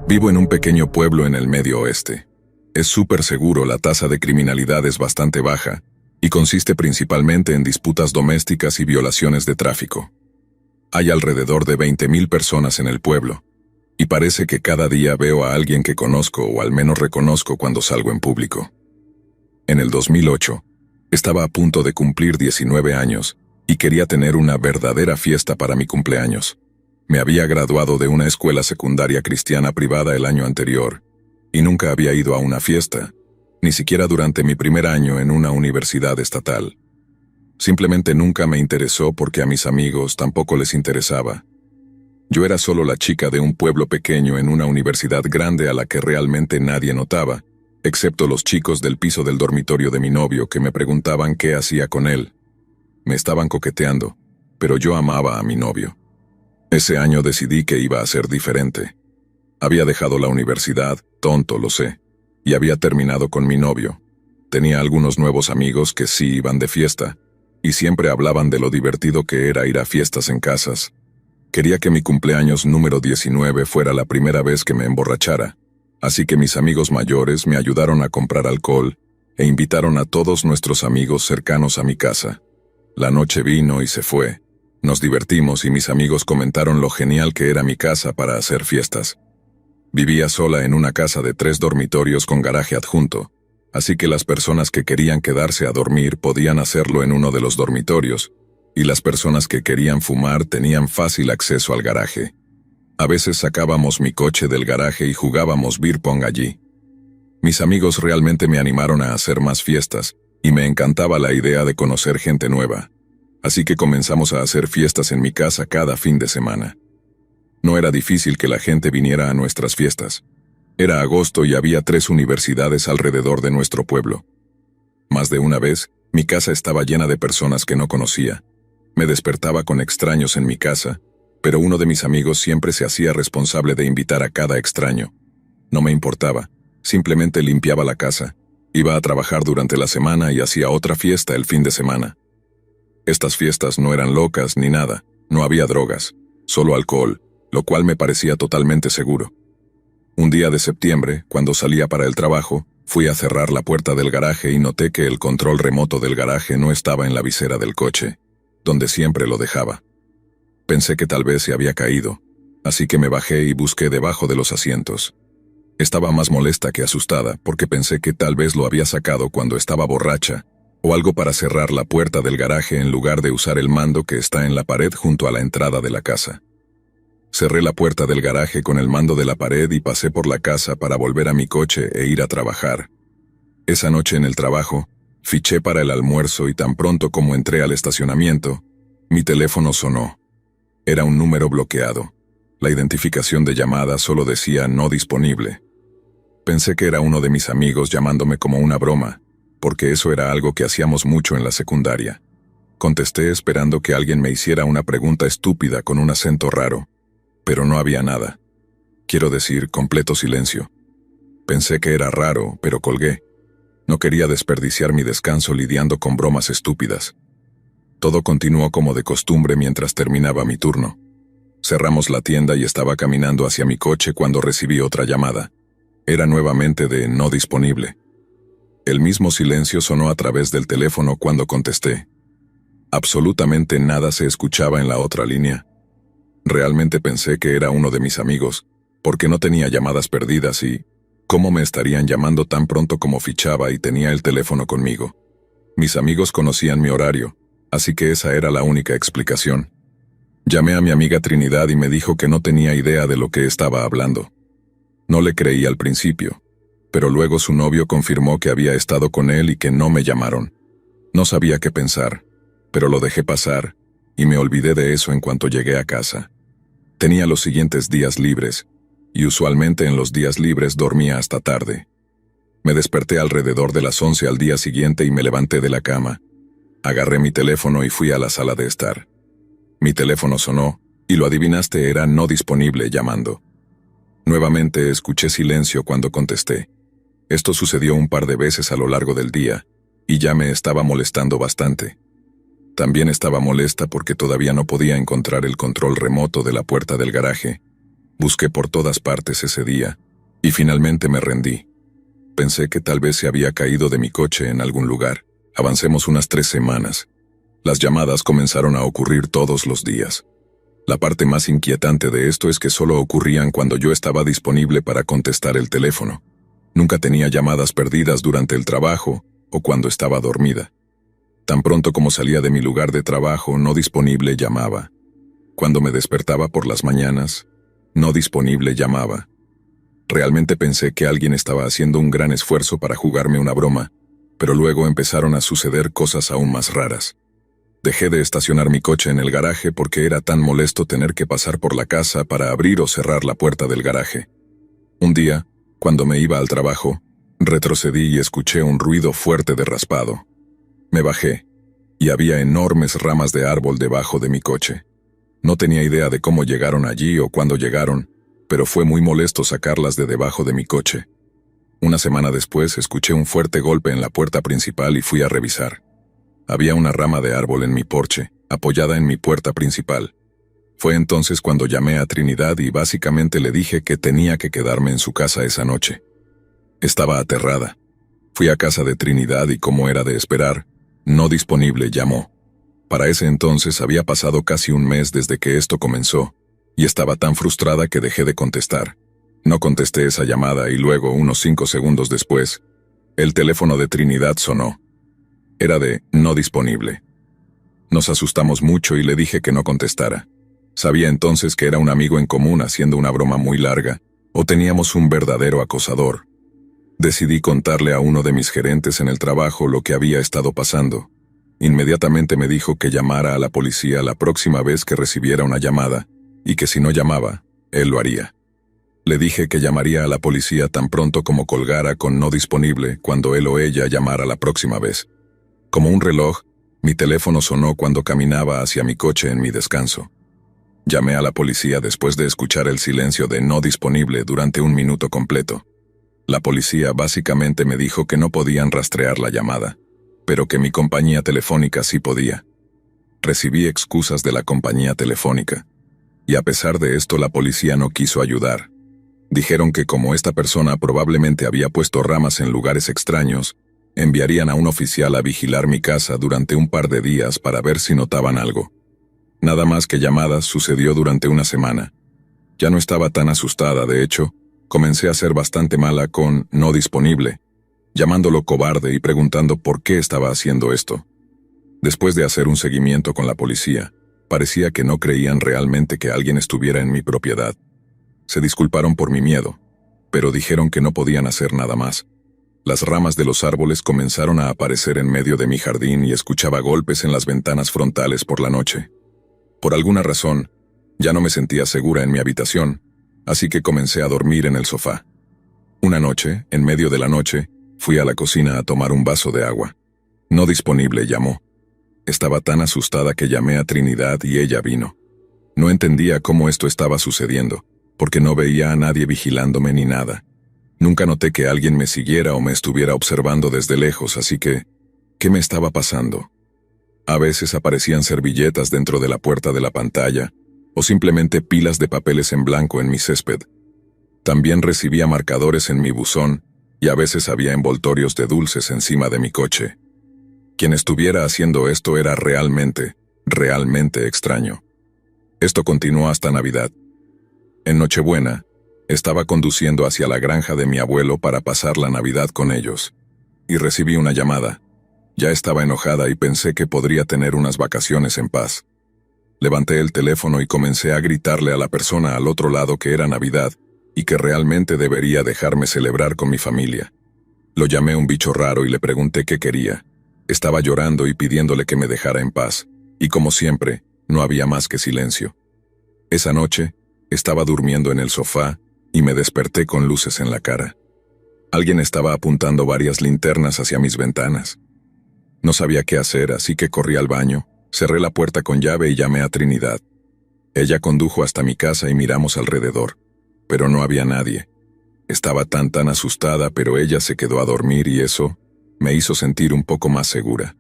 Vivo en un pequeño pueblo en el medio oeste. Es súper seguro, la tasa de criminalidad es bastante baja, y consiste principalmente en disputas domésticas y violaciones de tráfico. Hay alrededor de 20.000 personas en el pueblo, y parece que cada día veo a alguien que conozco o al menos reconozco cuando salgo en público. En el 2008, estaba a punto de cumplir 19 años, y quería tener una verdadera fiesta para mi cumpleaños. Me había graduado de una escuela secundaria cristiana privada el año anterior, y nunca había ido a una fiesta, ni siquiera durante mi primer año en una universidad estatal. Simplemente nunca me interesó porque a mis amigos tampoco les interesaba. Yo era solo la chica de un pueblo pequeño en una universidad grande a la que realmente nadie notaba, excepto los chicos del piso del dormitorio de mi novio que me preguntaban qué hacía con él. Me estaban coqueteando, pero yo amaba a mi novio. Ese año decidí que iba a ser diferente. Había dejado la universidad, tonto lo sé, y había terminado con mi novio. Tenía algunos nuevos amigos que sí iban de fiesta, y siempre hablaban de lo divertido que era ir a fiestas en casas. Quería que mi cumpleaños número 19 fuera la primera vez que me emborrachara, así que mis amigos mayores me ayudaron a comprar alcohol e invitaron a todos nuestros amigos cercanos a mi casa. La noche vino y se fue. Nos divertimos y mis amigos comentaron lo genial que era mi casa para hacer fiestas. Vivía sola en una casa de 3 dormitorios con garaje adjunto, así que las personas que querían quedarse a dormir podían hacerlo en uno de los dormitorios, y las personas que querían fumar tenían fácil acceso al garaje. A veces sacábamos mi coche del garaje y jugábamos beer pong allí. Mis amigos realmente me animaron a hacer más fiestas, y me encantaba la idea de conocer gente nueva. Así que comenzamos a hacer fiestas en mi casa cada fin de semana. No era difícil que la gente viniera a nuestras fiestas. Era agosto y había 3 universidades alrededor de nuestro pueblo. Más de una vez, mi casa estaba llena de personas que no conocía. Me despertaba con extraños en mi casa, pero uno de mis amigos siempre se hacía responsable de invitar a cada extraño. No me importaba, simplemente limpiaba la casa, iba a trabajar durante la semana y hacía otra fiesta el fin de semana. Estas fiestas no eran locas ni nada, no había drogas, solo alcohol, lo cual me parecía totalmente seguro. Un día de septiembre, cuando salía para el trabajo, fui a cerrar la puerta del garaje y noté que el control remoto del garaje no estaba en la visera del coche, donde siempre lo dejaba. Pensé que tal vez se había caído, así que me bajé y busqué debajo de los asientos. Estaba más molesta que asustada porque pensé que tal vez lo había sacado cuando estaba borracha, o algo para cerrar la puerta del garaje en lugar de usar el mando que está en la pared junto a la entrada de la casa. Cerré la puerta del garaje con el mando de la pared y pasé por la casa para volver a mi coche e ir a trabajar. Esa noche en el trabajo, fiché para el almuerzo y tan pronto como entré al estacionamiento, mi teléfono sonó. Era un número bloqueado. La identificación de llamada solo decía no disponible. Pensé que era uno de mis amigos llamándome como una broma, porque eso era algo que hacíamos mucho en la secundaria. Contesté esperando que alguien me hiciera una pregunta estúpida con un acento raro, pero no había nada. Quiero decir, completo silencio. Pensé que era raro, pero colgué. No quería desperdiciar mi descanso lidiando con bromas estúpidas. Todo continuó como de costumbre mientras terminaba mi turno. Cerramos la tienda y estaba caminando hacia mi coche cuando recibí otra llamada. Era nuevamente de no disponible. El mismo silencio sonó a través del teléfono cuando contesté. Absolutamente nada se escuchaba en la otra línea. Realmente pensé que era uno de mis amigos, porque no tenía llamadas perdidas y ¿cómo me estarían llamando tan pronto como fichaba y tenía el teléfono conmigo? Mis amigos conocían mi horario, así que esa era la única explicación. Llamé a mi amiga Trinidad y me dijo que no tenía idea de lo que estaba hablando. No le creí al principio, pero luego su novio confirmó que había estado con él y que no me llamaron. No sabía qué pensar, pero lo dejé pasar, y me olvidé de eso en cuanto llegué a casa. Tenía los siguientes días libres, y usualmente en los días libres dormía hasta tarde. Me desperté alrededor de las 11 al día siguiente y me levanté de la cama. Agarré mi teléfono y fui a la sala de estar. Mi teléfono sonó, y lo adivinaste, era no disponible llamando. Nuevamente escuché silencio cuando contesté. Esto sucedió un par de veces a lo largo del día, y ya me estaba molestando bastante. También estaba molesta porque todavía no podía encontrar el control remoto de la puerta del garaje, Busqué por todas partes ese día, y finalmente me rendí. Pensé que tal vez se había caído de mi coche en algún lugar. Avancemos unas 3 semanas. Las llamadas comenzaron a ocurrir todos los días. La parte más inquietante de esto es que solo ocurrían cuando yo estaba disponible para contestar el teléfono. Nunca tenía llamadas perdidas durante el trabajo o cuando estaba dormida. Tan pronto como salía de mi lugar de trabajo, no disponible llamaba. Cuando me despertaba por las mañanas, no disponible llamaba. Realmente pensé que alguien estaba haciendo un gran esfuerzo para jugarme una broma, pero luego empezaron a suceder cosas aún más raras. Dejé de estacionar mi coche en el garaje porque era tan molesto tener que pasar por la casa para abrir o cerrar la puerta del garaje. Un día, cuando me iba al trabajo, retrocedí y escuché un ruido fuerte de raspado. Me bajé, y había enormes ramas de árbol debajo de mi coche. No tenía idea de cómo llegaron allí o cuándo llegaron, pero fue muy molesto sacarlas de debajo de mi coche. Una semana después escuché un fuerte golpe en la puerta principal y fui a revisar. Había una rama de árbol en mi porche, apoyada en mi puerta principal. Fue entonces cuando llamé a Trinidad y básicamente le dije que tenía que quedarme en su casa esa noche. Estaba aterrada. Fui a casa de Trinidad y, como era de esperar, no disponible llamó. Para ese entonces había pasado casi un mes desde que esto comenzó, y estaba tan frustrada que dejé de contestar. No contesté esa llamada y luego, unos 5 segundos después, el teléfono de Trinidad sonó. Era de no disponible. Nos asustamos mucho y le dije que no contestara. Sabía entonces que era un amigo en común haciendo una broma muy larga, o teníamos un verdadero acosador. Decidí contarle a uno de mis gerentes en el trabajo lo que había estado pasando. Inmediatamente me dijo que llamara a la policía la próxima vez que recibiera una llamada, y que si no llamaba, él lo haría. Le dije que llamaría a la policía tan pronto como colgara con no disponible cuando él o ella llamara la próxima vez. Como un reloj, mi teléfono sonó cuando caminaba hacia mi coche en mi descanso. Llamé a la policía después de escuchar el silencio de no disponible durante 1 minuto completo. La policía básicamente me dijo que no podían rastrear la llamada, pero que mi compañía telefónica sí podía. Recibí excusas de la compañía telefónica, y a pesar de esto la policía no quiso ayudar. Dijeron que como esta persona probablemente había puesto ramas en lugares extraños, enviarían a un oficial a vigilar mi casa durante un par de días para ver si notaban algo. Nada más que llamadas sucedió durante una semana. Ya no estaba tan asustada, de hecho, comencé a ser bastante mala con no disponible, llamándolo cobarde y preguntando por qué estaba haciendo esto. Después de hacer un seguimiento con la policía, parecía que no creían realmente que alguien estuviera en mi propiedad. Se disculparon por mi miedo, pero dijeron que no podían hacer nada más. Las ramas de los árboles comenzaron a aparecer en medio de mi jardín y escuchaba golpes en las ventanas frontales por la noche. Por alguna razón, ya no me sentía segura en mi habitación, así que comencé a dormir en el sofá. Una noche, en medio de la noche, fui a la cocina a tomar un vaso de agua. No disponible llamó. Estaba tan asustada que llamé a Trinidad y ella vino. No entendía cómo esto estaba sucediendo, porque no veía a nadie vigilándome ni nada. Nunca noté que alguien me siguiera o me estuviera observando desde lejos, así que, ¿qué me estaba pasando? A veces aparecían servilletas dentro de la puerta de la pantalla, o simplemente pilas de papeles en blanco en mi césped. También recibía marcadores en mi buzón, y a veces había envoltorios de dulces encima de mi coche. Quien estuviera haciendo esto era realmente extraño. Esto continuó hasta Navidad. En Nochebuena, estaba conduciendo hacia la granja de mi abuelo para pasar la Navidad con ellos, y recibí una llamada. Ya estaba enojada y pensé que podría tener unas vacaciones en paz. Levanté el teléfono y comencé a gritarle a la persona al otro lado que era Navidad y que realmente debería dejarme celebrar con mi familia. Lo llamé un bicho raro y le pregunté qué quería. Estaba llorando y pidiéndole que me dejara en paz, y como siempre, no había más que silencio. Esa noche, estaba durmiendo en el sofá y me desperté con luces en la cara. Alguien estaba apuntando varias linternas hacia mis ventanas. No sabía qué hacer, así que corrí al baño, cerré la puerta con llave y llamé a Trinidad. Ella condujo hasta mi casa y miramos alrededor, pero no había nadie. Estaba tan asustada, pero ella se quedó a dormir y eso me hizo sentir un poco más segura.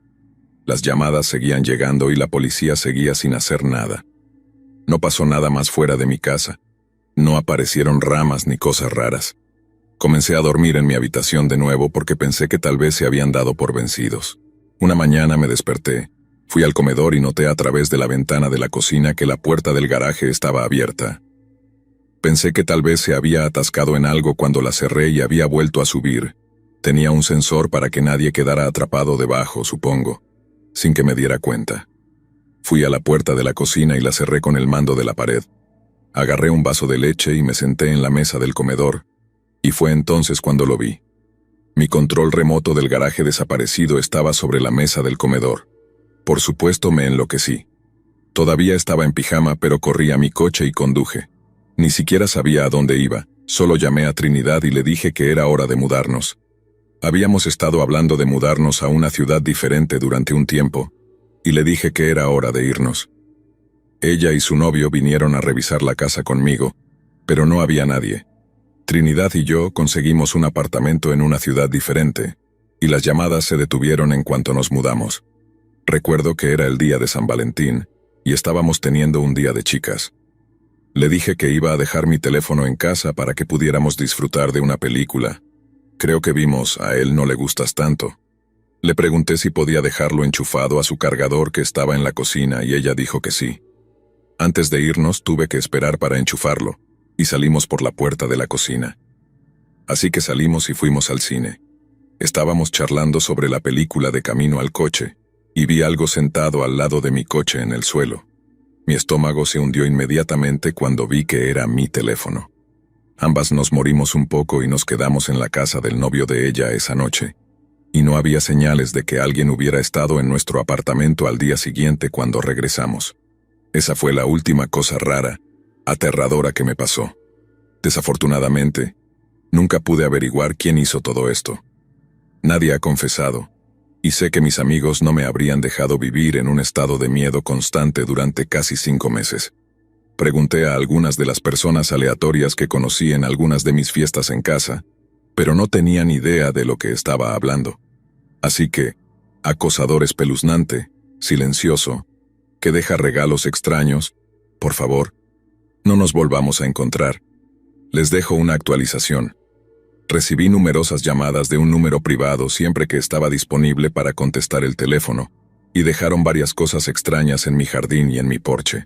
Las llamadas seguían llegando y la policía seguía sin hacer nada. No pasó nada más fuera de mi casa, No aparecieron ramas ni cosas raras. Comencé a dormir en mi habitación de nuevo porque pensé que tal vez se habían dado por vencidos. Una mañana me desperté, fui al comedor y noté a través de la ventana de la cocina que la puerta del garaje estaba abierta. Pensé que tal vez se había atascado en algo cuando la cerré y había vuelto a subir. Tenía un sensor para que nadie quedara atrapado debajo, supongo, sin que me diera cuenta. Fui a la puerta de la cocina y la cerré con el mando de la pared. Agarré un vaso de leche y me senté en la mesa del comedor, y fue entonces cuando lo vi. Mi control remoto del garaje desaparecido estaba sobre la mesa del comedor. Por supuesto me enloquecí. Todavía estaba en pijama, pero corrí a mi coche y conduje. Ni siquiera sabía a dónde iba, solo llamé a Trinidad y le dije que era hora de mudarnos. Habíamos estado hablando de mudarnos a una ciudad diferente durante un tiempo, y le dije que era hora de irnos. Ella y su novio vinieron a revisar la casa conmigo, pero no había nadie. Trinidad y yo conseguimos un apartamento en una ciudad diferente, y las llamadas se detuvieron en cuanto nos mudamos. Recuerdo que era el día de San Valentín, y estábamos teniendo un día de chicas. Le dije que iba a dejar mi teléfono en casa para que pudiéramos disfrutar de una película. Creo que vimos A él no le gustas tanto. Le pregunté si podía dejarlo enchufado a su cargador que estaba en la cocina y ella dijo que sí. Antes de irnos tuve que esperar para enchufarlo, y salimos por la puerta de la cocina. Así que salimos y fuimos al cine. Estábamos charlando sobre la película de camino al coche, y vi algo sentado al lado de mi coche en el suelo. Mi estómago se hundió inmediatamente cuando vi que era mi teléfono. Ambas nos morimos un poco y nos quedamos en la casa del novio de ella esa noche, y no había señales de que alguien hubiera estado en nuestro apartamento al día siguiente cuando regresamos. Esa fue la última cosa rara, aterradora que me pasó. Desafortunadamente, nunca pude averiguar quién hizo todo esto. Nadie ha confesado, y sé que mis amigos no me habrían dejado vivir en un estado de miedo constante durante casi 5 meses. Pregunté a algunas de las personas aleatorias que conocí en algunas de mis fiestas en casa, pero no tenían idea de lo que estaba hablando. Así que, acosador espeluznante, silencioso, que deja regalos extraños, por favor, no nos volvamos a encontrar. Les dejo una actualización. Recibí numerosas llamadas de un número privado siempre que estaba disponible para contestar el teléfono, y dejaron varias cosas extrañas en mi jardín y en mi porche.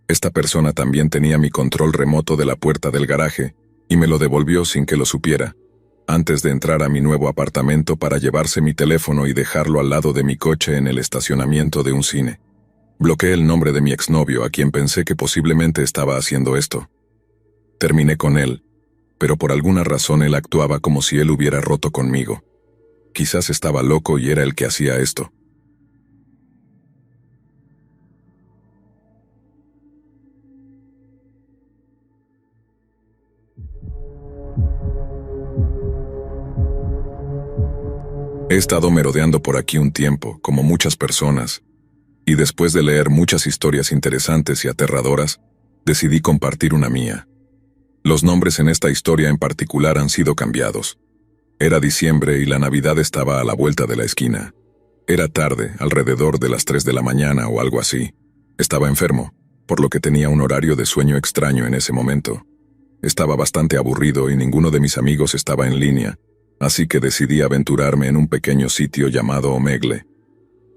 Esta persona también tenía mi control remoto de la puerta del garaje, y me lo devolvió sin que lo supiera, antes de entrar a mi nuevo apartamento para llevarse mi teléfono y dejarlo al lado de mi coche en el estacionamiento de un cine. Bloqueé el nombre de mi exnovio, a quien pensé que posiblemente estaba haciendo esto. Terminé con él, pero por alguna razón él actuaba como si él hubiera roto conmigo. Quizás estaba loco y era el que hacía esto. He estado merodeando por aquí un tiempo, como muchas personas, y después de leer muchas historias interesantes y aterradoras, decidí compartir una mía. Los nombres en esta historia en particular han sido cambiados. Era diciembre y la Navidad estaba a la vuelta de la esquina. Era tarde, alrededor de las 3 de la mañana o algo así. Estaba enfermo, por lo que tenía un horario de sueño extraño en ese momento. Estaba bastante aburrido y ninguno de mis amigos estaba en línea, así que decidí aventurarme en un pequeño sitio llamado Omegle.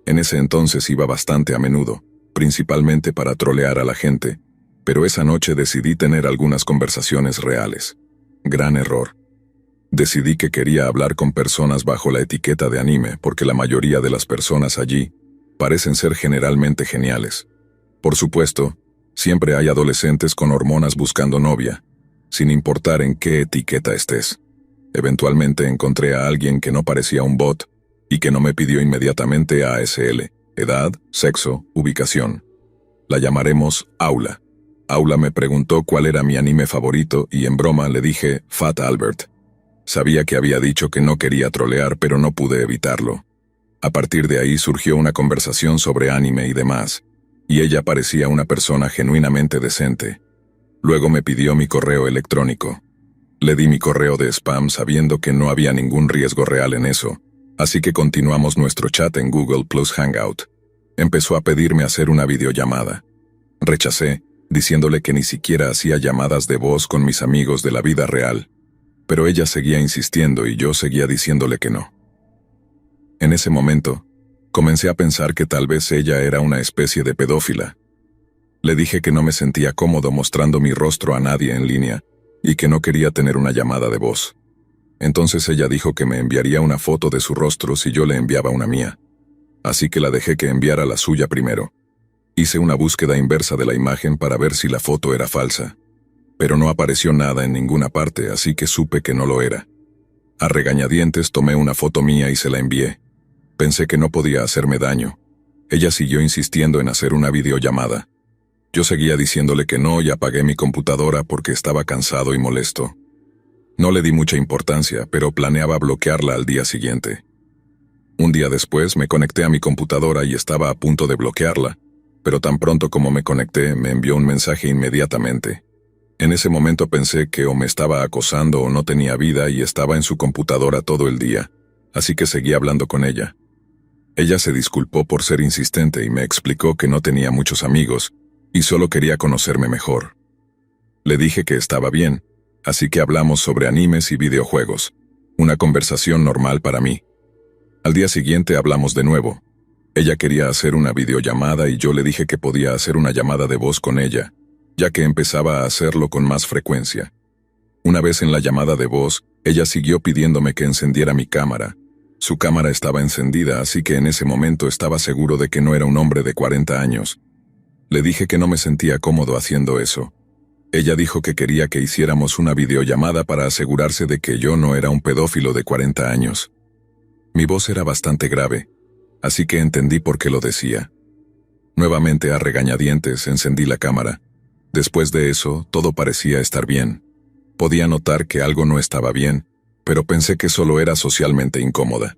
En ese entonces iba bastante a menudo, principalmente para trolear a la gente, pero esa noche decidí tener algunas conversaciones reales. Gran error. Decidí que quería hablar con personas bajo la etiqueta de anime porque la mayoría de las personas allí parecen ser generalmente geniales. Por supuesto, siempre hay adolescentes con hormonas buscando novia, sin importar en qué etiqueta estés. Eventualmente encontré a alguien que no parecía un bot y que no me pidió inmediatamente ASL, edad, sexo, ubicación. La llamaremos Aula. Aula me preguntó cuál era mi anime favorito y en broma le dije Fat Albert. Sabía que había dicho que no quería trolear, pero no pude evitarlo. A partir de ahí surgió una conversación sobre anime y demás, y ella parecía una persona genuinamente decente. Luego me pidió mi correo electrónico. Le di mi correo de spam sabiendo que no había ningún riesgo real en eso, así que continuamos nuestro chat en Google Plus Hangout. Empezó a pedirme hacer una videollamada. Rechacé, diciéndole que ni siquiera hacía llamadas de voz con mis amigos de la vida real, pero ella seguía insistiendo y yo seguía diciéndole que no. En ese momento, comencé a pensar que tal vez ella era una especie de pedófila. Le dije que no me sentía cómodo mostrando mi rostro a nadie en línea y que no quería tener una llamada de voz. Entonces ella dijo que me enviaría una foto de su rostro si yo le enviaba una mía. Así que la dejé que enviara la suya primero. Hice una búsqueda inversa de la imagen para ver si la foto era falsa. Pero no apareció nada en ninguna parte, así que supe que no lo era. A regañadientes tomé una foto mía y se la envié. Pensé que no podía hacerme daño. Ella siguió insistiendo en hacer una videollamada. Yo seguía diciéndole que no y apagué mi computadora porque estaba cansado y molesto. No le di mucha importancia, pero planeaba bloquearla al día siguiente. Un día después me conecté a mi computadora y estaba a punto de bloquearla, pero tan pronto como me conecté me envió un mensaje inmediatamente. En ese momento pensé que o me estaba acosando o no tenía vida y estaba en su computadora todo el día, así que seguí hablando con ella. Ella se disculpó por ser insistente y me explicó que no tenía muchos amigos y solo quería conocerme mejor. Le dije que estaba bien, así que hablamos sobre animes y videojuegos, una conversación normal para mí. Al día siguiente hablamos de nuevo. Ella quería hacer una videollamada y yo le dije que podía hacer una llamada de voz con ella, ya que empezaba a hacerlo con más frecuencia. Una vez en la llamada de voz, ella siguió pidiéndome que encendiera mi cámara. Su cámara estaba encendida, así que en ese momento estaba seguro de que no era un hombre de 40 años. Le dije que no me sentía cómodo haciendo eso. Ella dijo que quería que hiciéramos una videollamada para asegurarse de que yo no era un pedófilo de 40 años. Mi voz era bastante grave, así que entendí por qué lo decía. Nuevamente a regañadientes encendí la cámara. Después de eso, todo parecía estar bien. Podía notar que algo no estaba bien, pero pensé que solo era socialmente incómoda.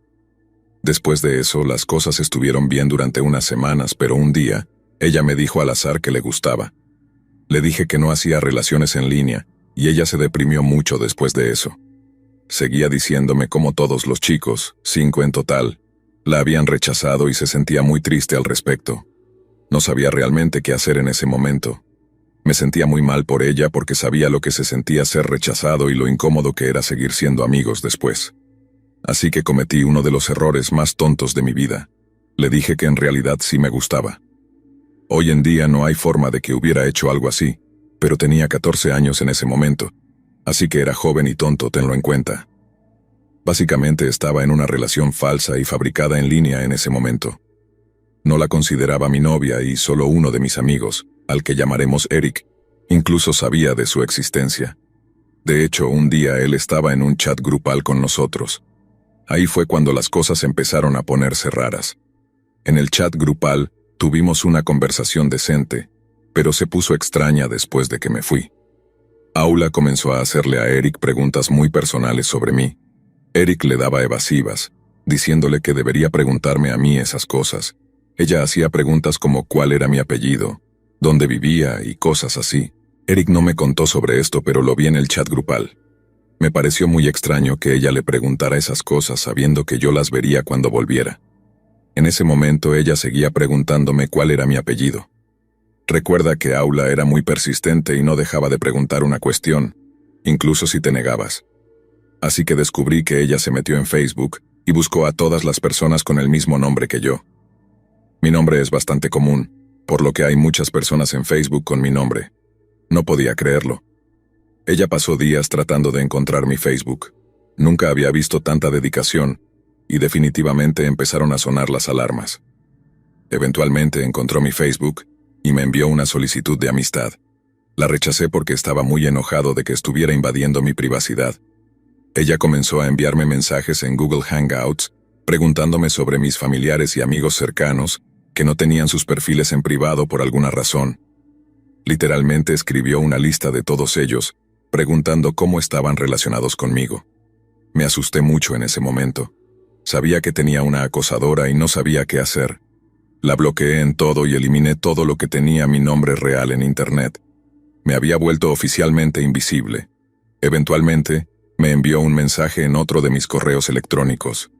Después de eso, las cosas estuvieron bien durante unas semanas, pero un día, ella me dijo al azar que le gustaba. Le dije que no hacía relaciones en línea, y ella se deprimió mucho después de eso. Seguía diciéndome cómo todos los chicos, 5 en total, la habían rechazado y se sentía muy triste al respecto. No sabía realmente qué hacer en ese momento. Me sentía muy mal por ella porque sabía lo que se sentía ser rechazado y lo incómodo que era seguir siendo amigos después. Así que cometí uno de los errores más tontos de mi vida. Le dije que en realidad sí me gustaba. Hoy en día no hay forma de que hubiera hecho algo así, pero tenía 14 años en ese momento, así que era joven y tonto, tenlo en cuenta. Básicamente estaba en una relación falsa y fabricada en línea en ese momento. No la consideraba mi novia y solo uno de mis amigos, al que llamaremos Eric, incluso sabía de su existencia. De hecho, un día él estaba en un chat grupal con nosotros. Ahí fue cuando las cosas empezaron a ponerse raras. En el chat grupal, tuvimos una conversación decente, pero se puso extraña después de que me fui. Aula comenzó a hacerle a Eric preguntas muy personales sobre mí. Eric le daba evasivas, diciéndole que debería preguntarme a mí esas cosas. Ella hacía preguntas como cuál era mi apellido, dónde vivía y cosas así. Eric no me contó sobre esto, pero lo vi en el chat grupal. Me pareció muy extraño que ella le preguntara esas cosas sabiendo que yo las vería cuando volviera. En ese momento ella seguía preguntándome cuál era mi apellido. Recuerda que Aula era muy persistente y no dejaba de preguntar una cuestión, incluso si te negabas. Así que descubrí que ella se metió en Facebook y buscó a todas las personas con el mismo nombre que yo. Mi nombre es bastante común, por lo que hay muchas personas en Facebook con mi nombre. No podía creerlo. Ella pasó días tratando de encontrar mi Facebook. Nunca había visto tanta dedicación, y definitivamente empezaron a sonar las alarmas. Eventualmente encontró mi Facebook y me envió una solicitud de amistad. La rechacé porque estaba muy enojado de que estuviera invadiendo mi privacidad. Ella comenzó a enviarme mensajes en Google Hangouts, preguntándome sobre mis familiares y amigos cercanos, que no tenían sus perfiles en privado por alguna razón. Literalmente escribió una lista de todos ellos, preguntando cómo estaban relacionados conmigo. Me asusté mucho en ese momento. Sabía que tenía una acosadora y no sabía qué hacer. La bloqueé en todo y eliminé todo lo que tenía mi nombre real en Internet. Me había vuelto oficialmente invisible. Eventualmente, me envió un mensaje en otro de mis correos electrónicos.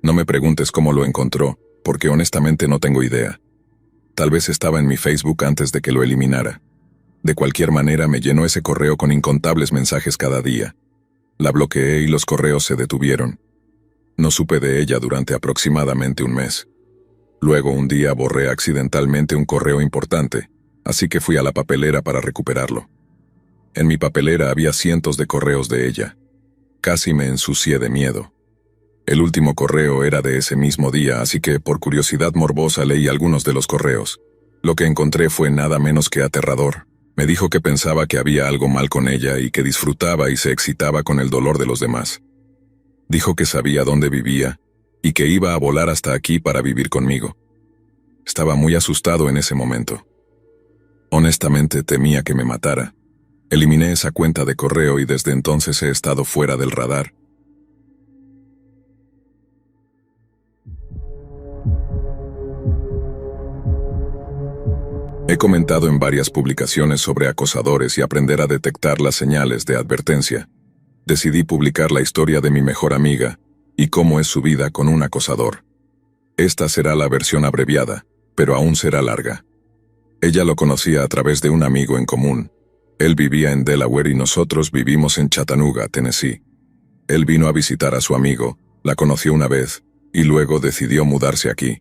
No me preguntes cómo lo encontró, porque honestamente no tengo idea. Tal vez estaba en mi Facebook antes de que lo eliminara. De cualquier manera me llenó ese correo con incontables mensajes cada día. La bloqueé y los correos se detuvieron. No supe de ella durante aproximadamente un mes. Luego un día borré accidentalmente un correo importante, así que fui a la papelera para recuperarlo. En mi papelera había cientos de correos de ella. Casi me ensucié de miedo. El último correo era de ese mismo día, así que por curiosidad morbosa leí algunos de los correos. Lo que encontré fue nada menos que aterrador. Me dijo que pensaba que había algo mal con ella y que disfrutaba y se excitaba con el dolor de los demás. Dijo que sabía dónde vivía y que iba a volar hasta aquí para vivir conmigo. Estaba muy asustado en ese momento. Honestamente temía que me matara. Eliminé esa cuenta de correo y desde entonces he estado fuera del radar. He comentado en varias publicaciones sobre acosadores y aprender a detectar las señales de advertencia. Decidí publicar la historia de mi mejor amiga y cómo es su vida con un acosador. Esta será la versión abreviada, pero aún será larga. Ella lo conocía a través de un amigo en común. Él vivía en Delaware y nosotros vivimos en Chattanooga, Tennessee. Él vino a visitar a su amigo, la conoció una vez, y luego decidió mudarse aquí.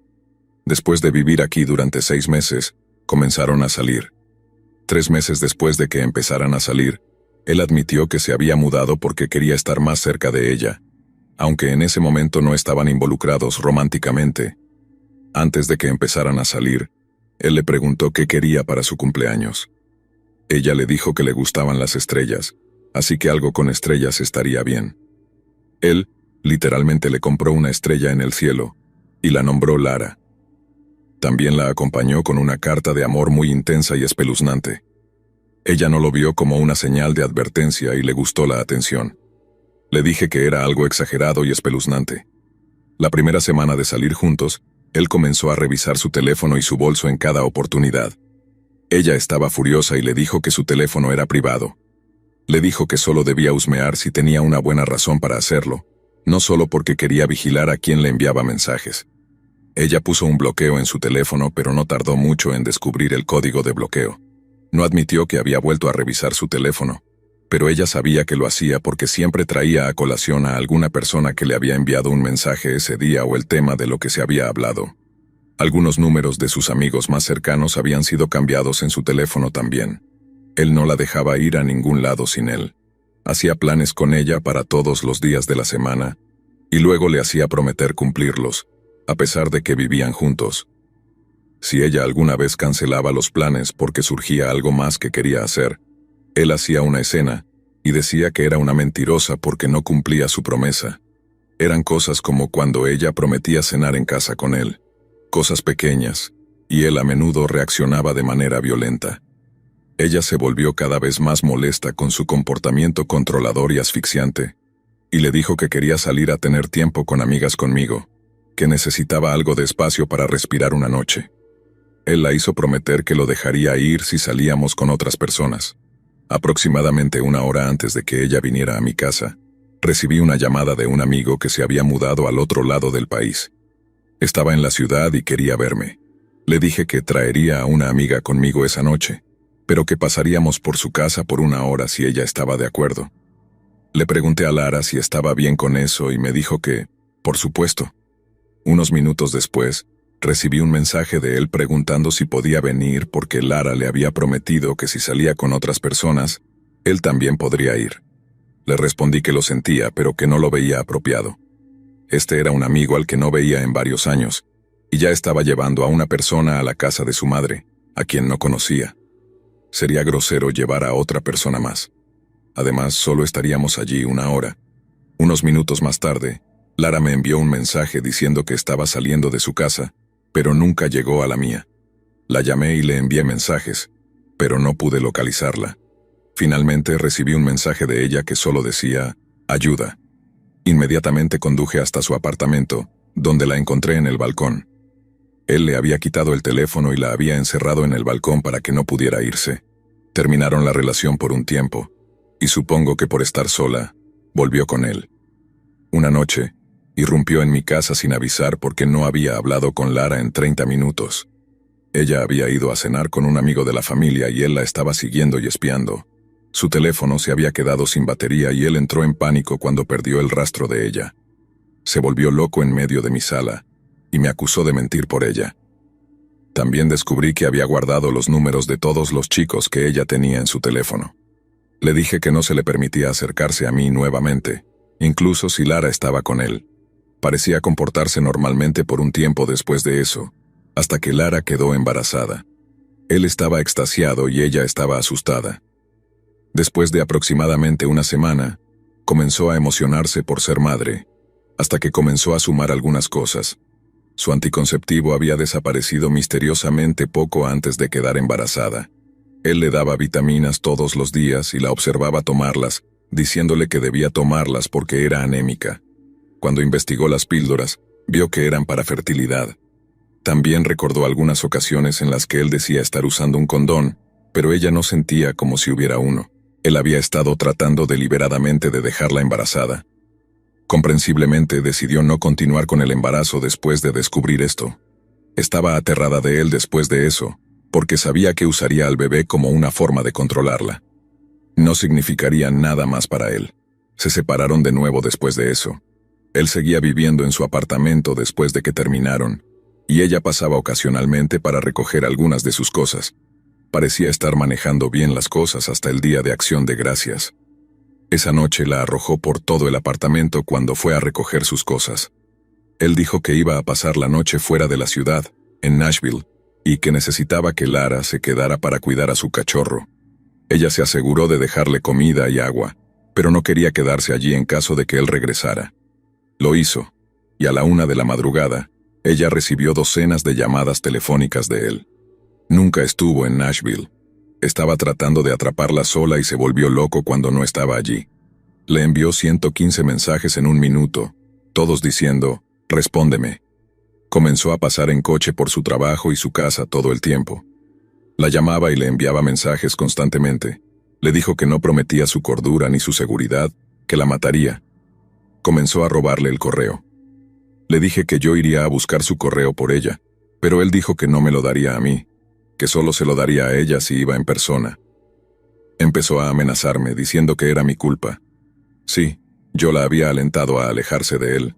Después de vivir aquí durante 6 meses, comenzaron a salir. 3 meses después de que empezaran a salir, él admitió que se había mudado porque quería estar más cerca de ella, aunque en ese momento no estaban involucrados románticamente. Antes de que empezaran a salir, él le preguntó qué quería para su cumpleaños. Ella le dijo que le gustaban las estrellas, así que algo con estrellas estaría bien. Él, literalmente le compró una estrella en el cielo, y la nombró Lara. También la acompañó con una carta de amor muy intensa y espeluznante. Ella no lo vio como una señal de advertencia y le gustó la atención. Le dije que era algo exagerado y espeluznante. La primera semana de salir juntos, él comenzó a revisar su teléfono y su bolso en cada oportunidad. Ella estaba furiosa y le dijo que su teléfono era privado. Le dijo que solo debía husmear si tenía una buena razón para hacerlo, no solo porque quería vigilar a quién le enviaba mensajes. Ella puso un bloqueo en su teléfono, pero no tardó mucho en descubrir el código de bloqueo. No admitió que había vuelto a revisar su teléfono, pero ella sabía que lo hacía porque siempre traía a colación a alguna persona que le había enviado un mensaje ese día o el tema de lo que se había hablado. Algunos números de sus amigos más cercanos habían sido cambiados en su teléfono también. Él no la dejaba ir a ningún lado sin él. Hacía planes con ella para todos los días de la semana, y luego le hacía prometer cumplirlos, a pesar de que vivían juntos. Si ella alguna vez cancelaba los planes porque surgía algo más que quería hacer, él hacía una escena y decía que era una mentirosa porque no cumplía su promesa. Eran cosas como cuando ella prometía cenar en casa con él, cosas pequeñas, y él a menudo reaccionaba de manera violenta. Ella se volvió cada vez más molesta con su comportamiento controlador y asfixiante, y le dijo que quería salir a tener tiempo con amigas conmigo, que necesitaba algo de espacio para respirar una noche. Él la hizo prometer que lo dejaría ir si salíamos con otras personas. Aproximadamente 1 hora antes de que ella viniera a mi casa, recibí una llamada de un amigo que se había mudado al otro lado del país. Estaba en la ciudad y quería verme. Le dije que traería a una amiga conmigo esa noche, pero que pasaríamos por su casa por 1 hora si ella estaba de acuerdo. Le pregunté a Lara si estaba bien con eso y me dijo que, por supuesto. Unos minutos después, recibí un mensaje de él preguntando si podía venir porque Lara le había prometido que si salía con otras personas, él también podría ir. Le respondí que lo sentía, pero que no lo veía apropiado. Este era un amigo al que no veía en varios años, y ya estaba llevando a una persona a la casa de su madre, a quien no conocía. Sería grosero llevar a otra persona más. Además, solo estaríamos allí 1 hora. Unos minutos más tarde, Lara me envió un mensaje diciendo que estaba saliendo de su casa, pero nunca llegó a la mía. La llamé y le envié mensajes, pero no pude localizarla. Finalmente recibí un mensaje de ella que solo decía, ayuda. Inmediatamente conduje hasta su apartamento, donde la encontré en el balcón. Él le había quitado el teléfono y la había encerrado en el balcón para que no pudiera irse. Terminaron la relación por un tiempo, y supongo que por estar sola, volvió con él. Una noche, irrumpió en mi casa sin avisar porque no había hablado con Lara en 30 minutos. Ella había ido a cenar con un amigo de la familia y él la estaba siguiendo y espiando. Su teléfono se había quedado sin batería y él entró en pánico cuando perdió el rastro de ella. Se volvió loco en medio de mi sala y me acusó de mentir por ella. También descubrí que había guardado los números de todos los chicos que ella tenía en su teléfono. Le dije que no se le permitía acercarse a mí nuevamente, incluso si Lara estaba con él. Parecía comportarse normalmente por un tiempo después de eso, hasta que Lara quedó embarazada. Él estaba extasiado y ella estaba asustada. Después de aproximadamente una semana, comenzó a emocionarse por ser madre, hasta que comenzó a sumar algunas cosas. Su anticonceptivo había desaparecido misteriosamente poco antes de quedar embarazada. Él le daba vitaminas todos los días y la observaba tomarlas, diciéndole que debía tomarlas porque era anémica. Cuando investigó las píldoras, vio que eran para fertilidad. También recordó algunas ocasiones en las que él decía estar usando un condón, pero ella no sentía como si hubiera uno. Él había estado tratando deliberadamente de dejarla embarazada. Comprensiblemente decidió no continuar con el embarazo después de descubrir esto. Estaba aterrada de él después de eso, porque sabía que usaría al bebé como una forma de controlarla. No significaría nada más para él. Se separaron de nuevo después de eso. Él seguía viviendo en su apartamento después de que terminaron, y ella pasaba ocasionalmente para recoger algunas de sus cosas. Parecía estar manejando bien las cosas hasta el día de Acción de Gracias. Esa noche la arrojó por todo el apartamento cuando fue a recoger sus cosas. Él dijo que iba a pasar la noche fuera de la ciudad, en Nashville, y que necesitaba que Lara se quedara para cuidar a su cachorro. Ella se aseguró de dejarle comida y agua, pero no quería quedarse allí en caso de que él regresara. Lo hizo, y a la 1 de la madrugada, ella recibió docenas de llamadas telefónicas de él. Nunca estuvo en Nashville. Estaba tratando de atraparla sola y se volvió loco cuando no estaba allí. Le envió 115 mensajes en un minuto, todos diciendo, «Respóndeme». Comenzó a pasar en coche por su trabajo y su casa todo el tiempo. La llamaba y le enviaba mensajes constantemente. Le dijo que no prometía su cordura ni su seguridad, que la mataría. Comenzó a robarle el correo. Le dije que yo iría a buscar su correo por ella, pero él dijo que no me lo daría a mí, que solo se lo daría a ella si iba en persona. Empezó a amenazarme, diciendo que era mi culpa. Sí, yo la había alentado a alejarse de él,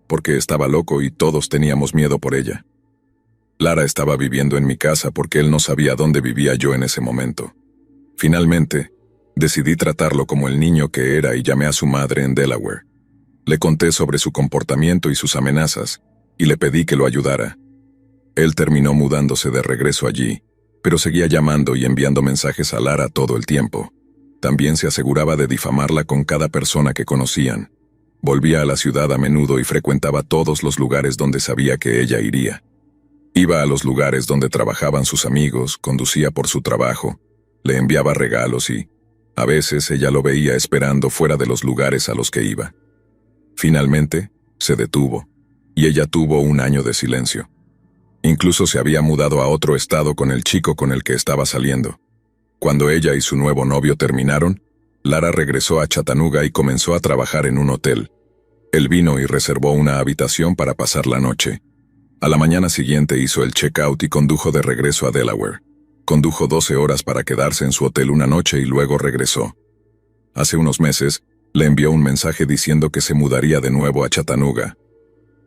porque estaba loco y todos teníamos miedo por ella. Lara estaba viviendo en mi casa porque él no sabía dónde vivía yo en ese momento. Finalmente, decidí tratarlo como el niño que era y llamé a su madre en Delaware. Le conté sobre su comportamiento y sus amenazas, y le pedí que lo ayudara. Él terminó mudándose de regreso allí, pero seguía llamando y enviando mensajes a Lara todo el tiempo. También se aseguraba de difamarla con cada persona que conocían. Volvía a la ciudad a menudo y frecuentaba todos los lugares donde sabía que ella iría. Iba a los lugares donde trabajaban sus amigos, conducía por su trabajo, le enviaba regalos y, a veces, ella lo veía esperando fuera de los lugares a los que iba. Finalmente, se detuvo, y ella tuvo un año de silencio. Incluso se había mudado a otro estado con el chico con el que estaba saliendo. Cuando ella y su nuevo novio terminaron, Lara regresó a Chattanooga y comenzó a trabajar en un hotel. Él vino y reservó una habitación para pasar la noche. A la mañana siguiente hizo el check-out y condujo de regreso a Delaware. Condujo 12 horas para quedarse en su hotel una noche y luego regresó. Hace unos meses, le envió un mensaje diciendo que se mudaría de nuevo a Chattanooga.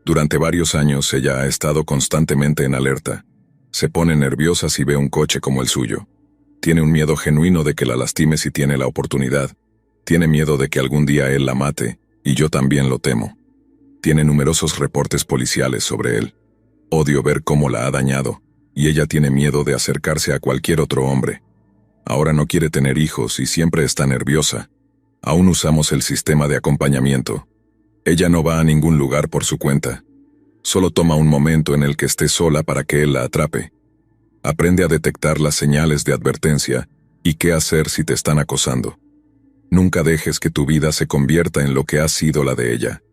Durante varios años ella ha estado constantemente en alerta. Se pone nerviosa si ve un coche como el suyo. Tiene un miedo genuino de que la lastime si tiene la oportunidad. Tiene miedo de que algún día él la mate, y yo también lo temo. Tiene numerosos reportes policiales sobre él. Odio ver cómo la ha dañado, y ella tiene miedo de acercarse a cualquier otro hombre. Ahora no quiere tener hijos y siempre está nerviosa. Aún usamos el sistema de acompañamiento. Ella no va a ningún lugar por su cuenta. Solo toma un momento en el que esté sola para que él la atrape. Aprende a detectar las señales de advertencia y qué hacer si te están acosando. Nunca dejes que tu vida se convierta en lo que ha sido la de ella.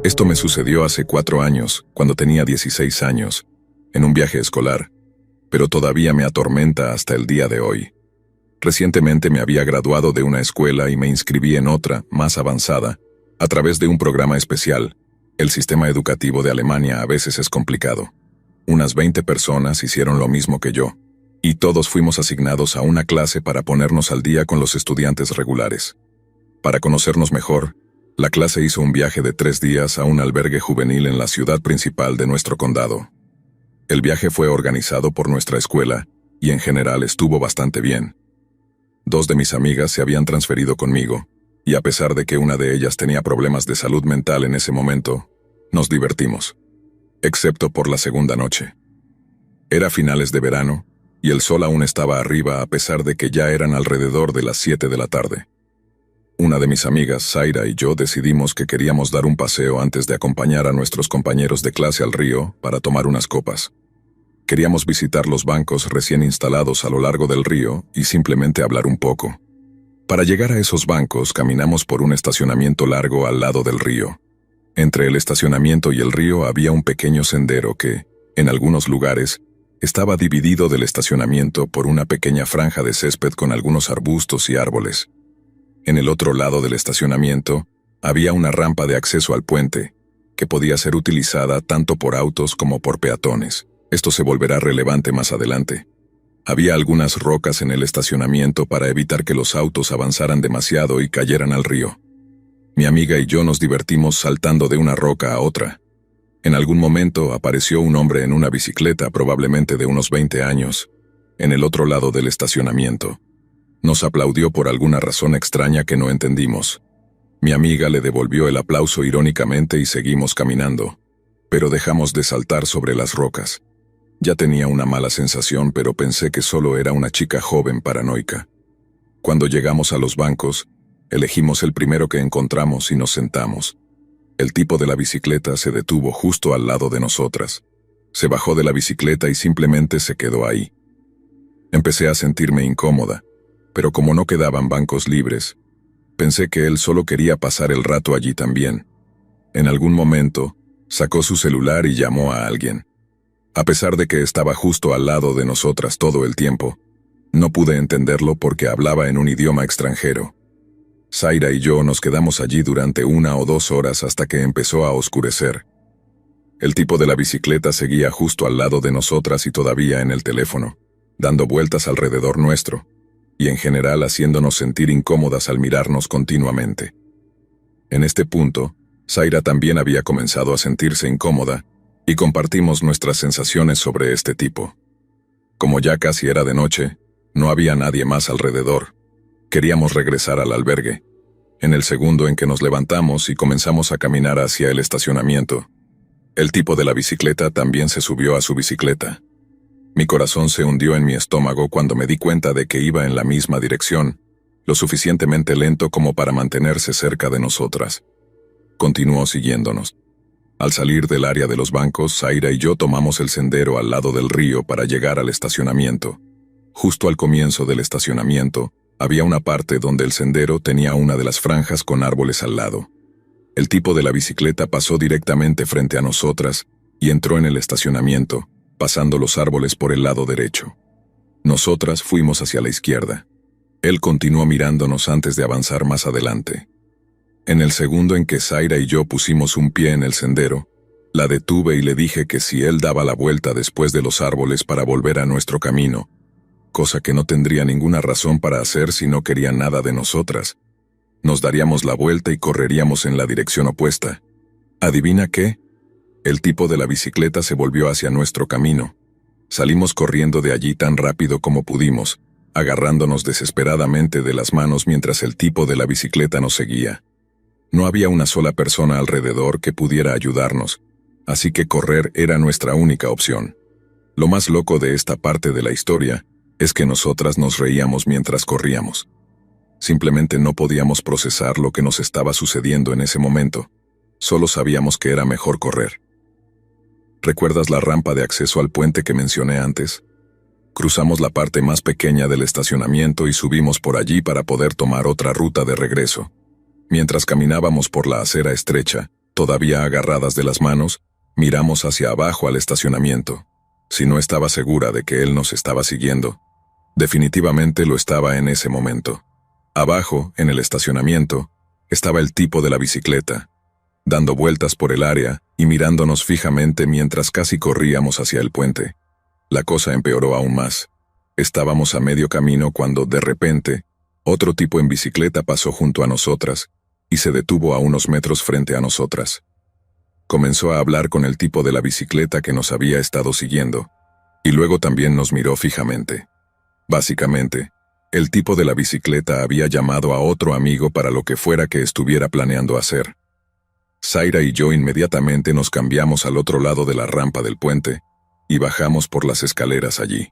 Esto me sucedió hace 4 años, cuando tenía 16 años, en un viaje escolar, pero todavía me atormenta hasta el día de hoy. Recientemente me había graduado de una escuela y me inscribí en otra, más avanzada, a través de un programa especial. El sistema educativo de Alemania a veces es complicado. Unas 20 personas hicieron lo mismo que yo, y todos fuimos asignados a una clase para ponernos al día con los estudiantes regulares. Para conocernos mejor, la clase hizo un viaje de 3 días a un albergue juvenil en la ciudad principal de nuestro condado. El viaje fue organizado por nuestra escuela, y en general estuvo bastante bien. 2 de mis amigas se habían transferido conmigo, y a pesar de que una de ellas tenía problemas de salud mental en ese momento, nos divertimos. Excepto por la segunda noche. Era finales de verano, y el sol aún estaba arriba a pesar de que ya eran alrededor de las 7 de la tarde. Una de mis amigas, Zaira, y yo decidimos que queríamos dar un paseo antes de acompañar a nuestros compañeros de clase al río para tomar unas copas. Queríamos visitar los bancos recién instalados a lo largo del río y simplemente hablar un poco. Para llegar a esos bancos caminamos por un estacionamiento largo al lado del río. Entre el estacionamiento y el río había un pequeño sendero que, en algunos lugares, estaba dividido del estacionamiento por una pequeña franja de césped con algunos arbustos y árboles. En el otro lado del estacionamiento, había una rampa de acceso al puente, que podía ser utilizada tanto por autos como por peatones. Esto se volverá relevante más adelante. Había algunas rocas en el estacionamiento para evitar que los autos avanzaran demasiado y cayeran al río. Mi amiga y yo nos divertimos saltando de una roca a otra. En algún momento apareció un hombre en una bicicleta, probablemente de unos 20 años, en el otro lado del estacionamiento. Nos aplaudió por alguna razón extraña que no entendimos. Mi amiga le devolvió el aplauso irónicamente y seguimos caminando, pero dejamos de saltar sobre las rocas. Ya tenía una mala sensación, pero pensé que solo era una chica joven paranoica. Cuando llegamos a los bancos, elegimos el primero que encontramos y nos sentamos. El tipo de la bicicleta se detuvo justo al lado de nosotras. Se bajó de la bicicleta y simplemente se quedó ahí. Empecé a sentirme incómoda, pero como no quedaban bancos libres, pensé que él solo quería pasar el rato allí también. En algún momento, sacó su celular y llamó a alguien. A pesar de que estaba justo al lado de nosotras todo el tiempo, no pude entenderlo porque hablaba en un idioma extranjero. Zaira y yo nos quedamos allí durante 1 o 2 horas hasta que empezó a oscurecer. El tipo de la bicicleta seguía justo al lado de nosotras y todavía en el teléfono, dando vueltas alrededor nuestro, y en general haciéndonos sentir incómodas al mirarnos continuamente. En este punto, Zaira también había comenzado a sentirse incómoda, y compartimos nuestras sensaciones sobre este tipo. Como ya casi era de noche, no había nadie más alrededor. Queríamos regresar al albergue. En el segundo en que nos levantamos y comenzamos a caminar hacia el estacionamiento, el tipo de la bicicleta también se subió a su bicicleta. Mi corazón se hundió en mi estómago cuando me di cuenta de que iba en la misma dirección, lo suficientemente lento como para mantenerse cerca de nosotras. Continuó siguiéndonos. Al salir del área de los bancos, Zaira y yo tomamos el sendero al lado del río para llegar al estacionamiento. Justo al comienzo del estacionamiento, había una parte donde el sendero tenía una de las franjas con árboles al lado. El tipo de la bicicleta pasó directamente frente a nosotras y entró en el estacionamiento, pasando los árboles por el lado derecho. Nosotras fuimos hacia la izquierda. Él continuó mirándonos antes de avanzar más adelante. En el segundo en que Zaira y yo pusimos un pie en el sendero, la detuve y le dije que si él daba la vuelta después de los árboles para volver a nuestro camino, cosa que no tendría ninguna razón para hacer si no quería nada de nosotras, nos daríamos la vuelta y correríamos en la dirección opuesta. ¿Adivina qué? El tipo de la bicicleta se volvió hacia nuestro camino. Salimos corriendo de allí tan rápido como pudimos, agarrándonos desesperadamente de las manos mientras el tipo de la bicicleta nos seguía. No había una sola persona alrededor que pudiera ayudarnos, así que correr era nuestra única opción. Lo más loco de esta parte de la historia es que nosotras nos reíamos mientras corríamos. Simplemente no podíamos procesar lo que nos estaba sucediendo en ese momento. Solo sabíamos que era mejor correr. ¿Recuerdas la rampa de acceso al puente que mencioné antes? Cruzamos la parte más pequeña del estacionamiento y subimos por allí para poder tomar otra ruta de regreso. Mientras caminábamos por la acera estrecha, todavía agarradas de las manos, miramos hacia abajo al estacionamiento. Si no estaba segura de que él nos estaba siguiendo, Definitivamente lo estaba en ese momento. Abajo, en el estacionamiento, estaba el tipo de la bicicleta, dando vueltas por el área y mirándonos fijamente mientras casi corríamos hacia el puente. La cosa empeoró aún más. Estábamos a medio camino cuando, de repente, otro tipo en bicicleta pasó junto a nosotras y se detuvo a unos metros frente a nosotras. Comenzó a hablar con el tipo de la bicicleta que nos había estado siguiendo, y luego también nos miró fijamente. Básicamente, el tipo de la bicicleta había llamado a otro amigo para lo que fuera que estuviera planeando hacer. Zaira y yo inmediatamente nos cambiamos al otro lado de la rampa del puente y bajamos por las escaleras allí.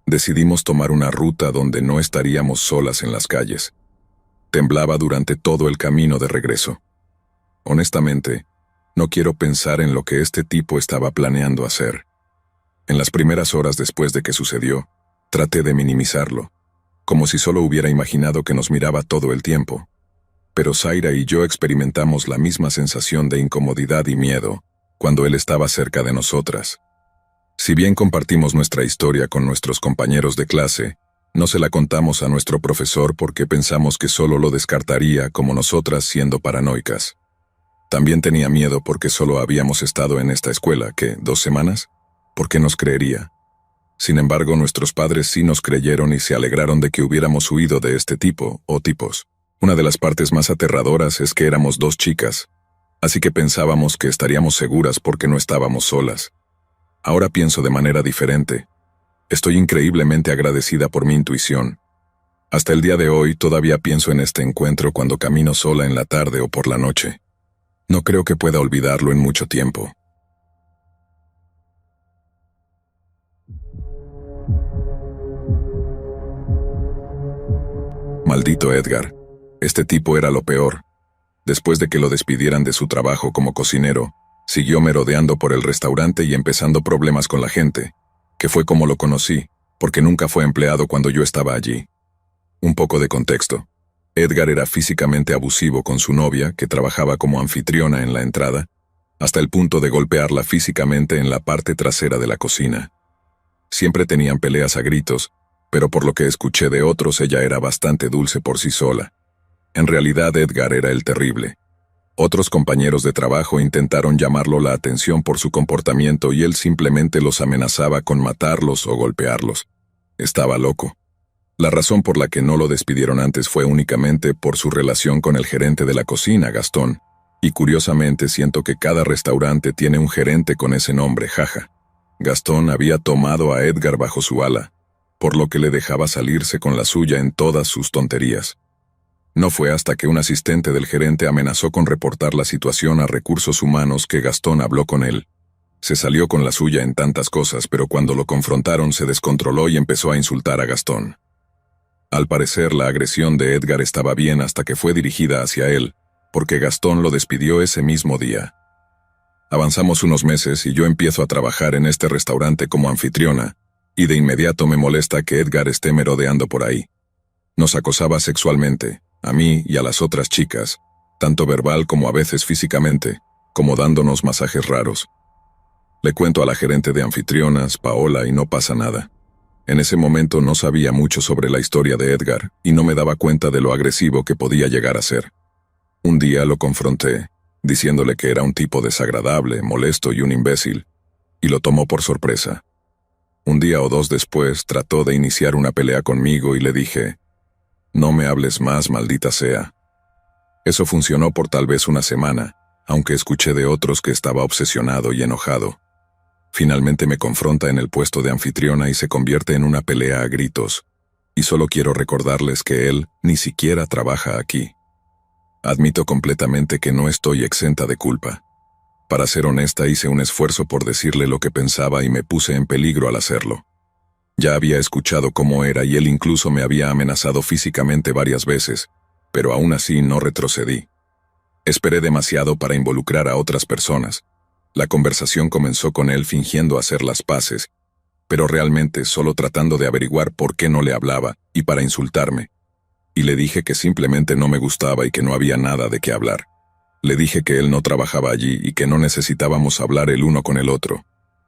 Decidimos tomar una ruta donde no estaríamos solas en las calles. Temblaba durante todo el camino de regreso. Honestamente, no quiero pensar en lo que este tipo estaba planeando hacer. En las primeras horas después de que sucedió, traté de minimizarlo, como si solo hubiera imaginado que nos miraba todo el tiempo. Pero Zaira y yo experimentamos la misma sensación de incomodidad y miedo cuando él estaba cerca de nosotras. Si bien compartimos nuestra historia con nuestros compañeros de clase, no se la contamos a nuestro profesor porque pensamos que solo lo descartaría como nosotras siendo paranoicas. También tenía miedo porque solo habíamos estado en esta escuela, ¿qué, 2 semanas? ¿Por qué nos creería? Sin embargo, nuestros padres sí nos creyeron y se alegraron de que hubiéramos huido de este tipo o tipos. Una de las partes más aterradoras es que éramos 2 chicas, así que pensábamos que estaríamos seguras porque no estábamos solas. Ahora pienso de manera diferente. Estoy increíblemente agradecida por mi intuición. Hasta el día de hoy todavía pienso en este encuentro cuando camino sola en la tarde o por la noche. No creo que pueda olvidarlo en mucho tiempo. Maldito Edgar. Este tipo era lo peor. Después de que lo despidieran de su trabajo como cocinero, siguió merodeando por el restaurante y empezando problemas con la gente, que fue como lo conocí, porque nunca fue empleado cuando yo estaba allí. Un poco de contexto. Edgar era físicamente abusivo con su novia, que trabajaba como anfitriona en la entrada, hasta el punto de golpearla físicamente en la parte trasera de la cocina. Siempre tenían peleas a gritos, pero por lo que escuché de otros ella era bastante dulce por sí sola. En realidad Edgar era el terrible. Otros compañeros de trabajo intentaron llamarlo la atención por su comportamiento y él simplemente los amenazaba con matarlos o golpearlos. Estaba loco. La razón por la que no lo despidieron antes fue únicamente por su relación con el gerente de la cocina, Gastón, y curiosamente siento que cada restaurante tiene un gerente con ese nombre, jaja. Gastón había tomado a Edgar bajo su ala, por lo que le dejaba salirse con la suya en todas sus tonterías. No fue hasta que un asistente del gerente amenazó con reportar la situación a Recursos Humanos que Gastón habló con él. Se salió con la suya en tantas cosas, pero cuando lo confrontaron se descontroló y empezó a insultar a Gastón. Al parecer la agresión de Edgar estaba bien hasta que fue dirigida hacia él, porque Gastón lo despidió ese mismo día. Avanzamos unos meses y yo empiezo a trabajar en este restaurante como anfitriona, y de inmediato me molesta que Edgar esté merodeando por ahí. Nos acosaba sexualmente, a mí y a las otras chicas, tanto verbal como a veces físicamente, como dándonos masajes raros. Le cuento a la gerente de anfitrionas, Paola, y no pasa nada. En ese momento no sabía mucho sobre la historia de Edgar y no me daba cuenta de lo agresivo que podía llegar a ser. Un día lo confronté, diciéndole que era un tipo desagradable, molesto y un imbécil, y lo tomó por sorpresa. Un día o 2 después trató de iniciar una pelea conmigo y le dije: «No me hables más, maldita sea». Eso funcionó por tal vez una semana, aunque escuché de otros que estaba obsesionado y enojado. Finalmente me confronta en el puesto de anfitriona y se convierte en una pelea a gritos, y solo quiero recordarles que él ni siquiera trabaja aquí. Admito completamente que no estoy exenta de culpa. Para ser honesta, hice un esfuerzo por decirle lo que pensaba y me puse en peligro al hacerlo. Ya había escuchado cómo era y él incluso me había amenazado físicamente varias veces, pero aún así no retrocedí. Esperé demasiado para involucrar a otras personas. La conversación comenzó con él fingiendo hacer las paces, pero realmente solo tratando de averiguar por qué no le hablaba y para insultarme. Y le dije que simplemente no me gustaba y que no había nada de qué hablar. Le dije que él no trabajaba allí y que no necesitábamos hablar el uno con el otro.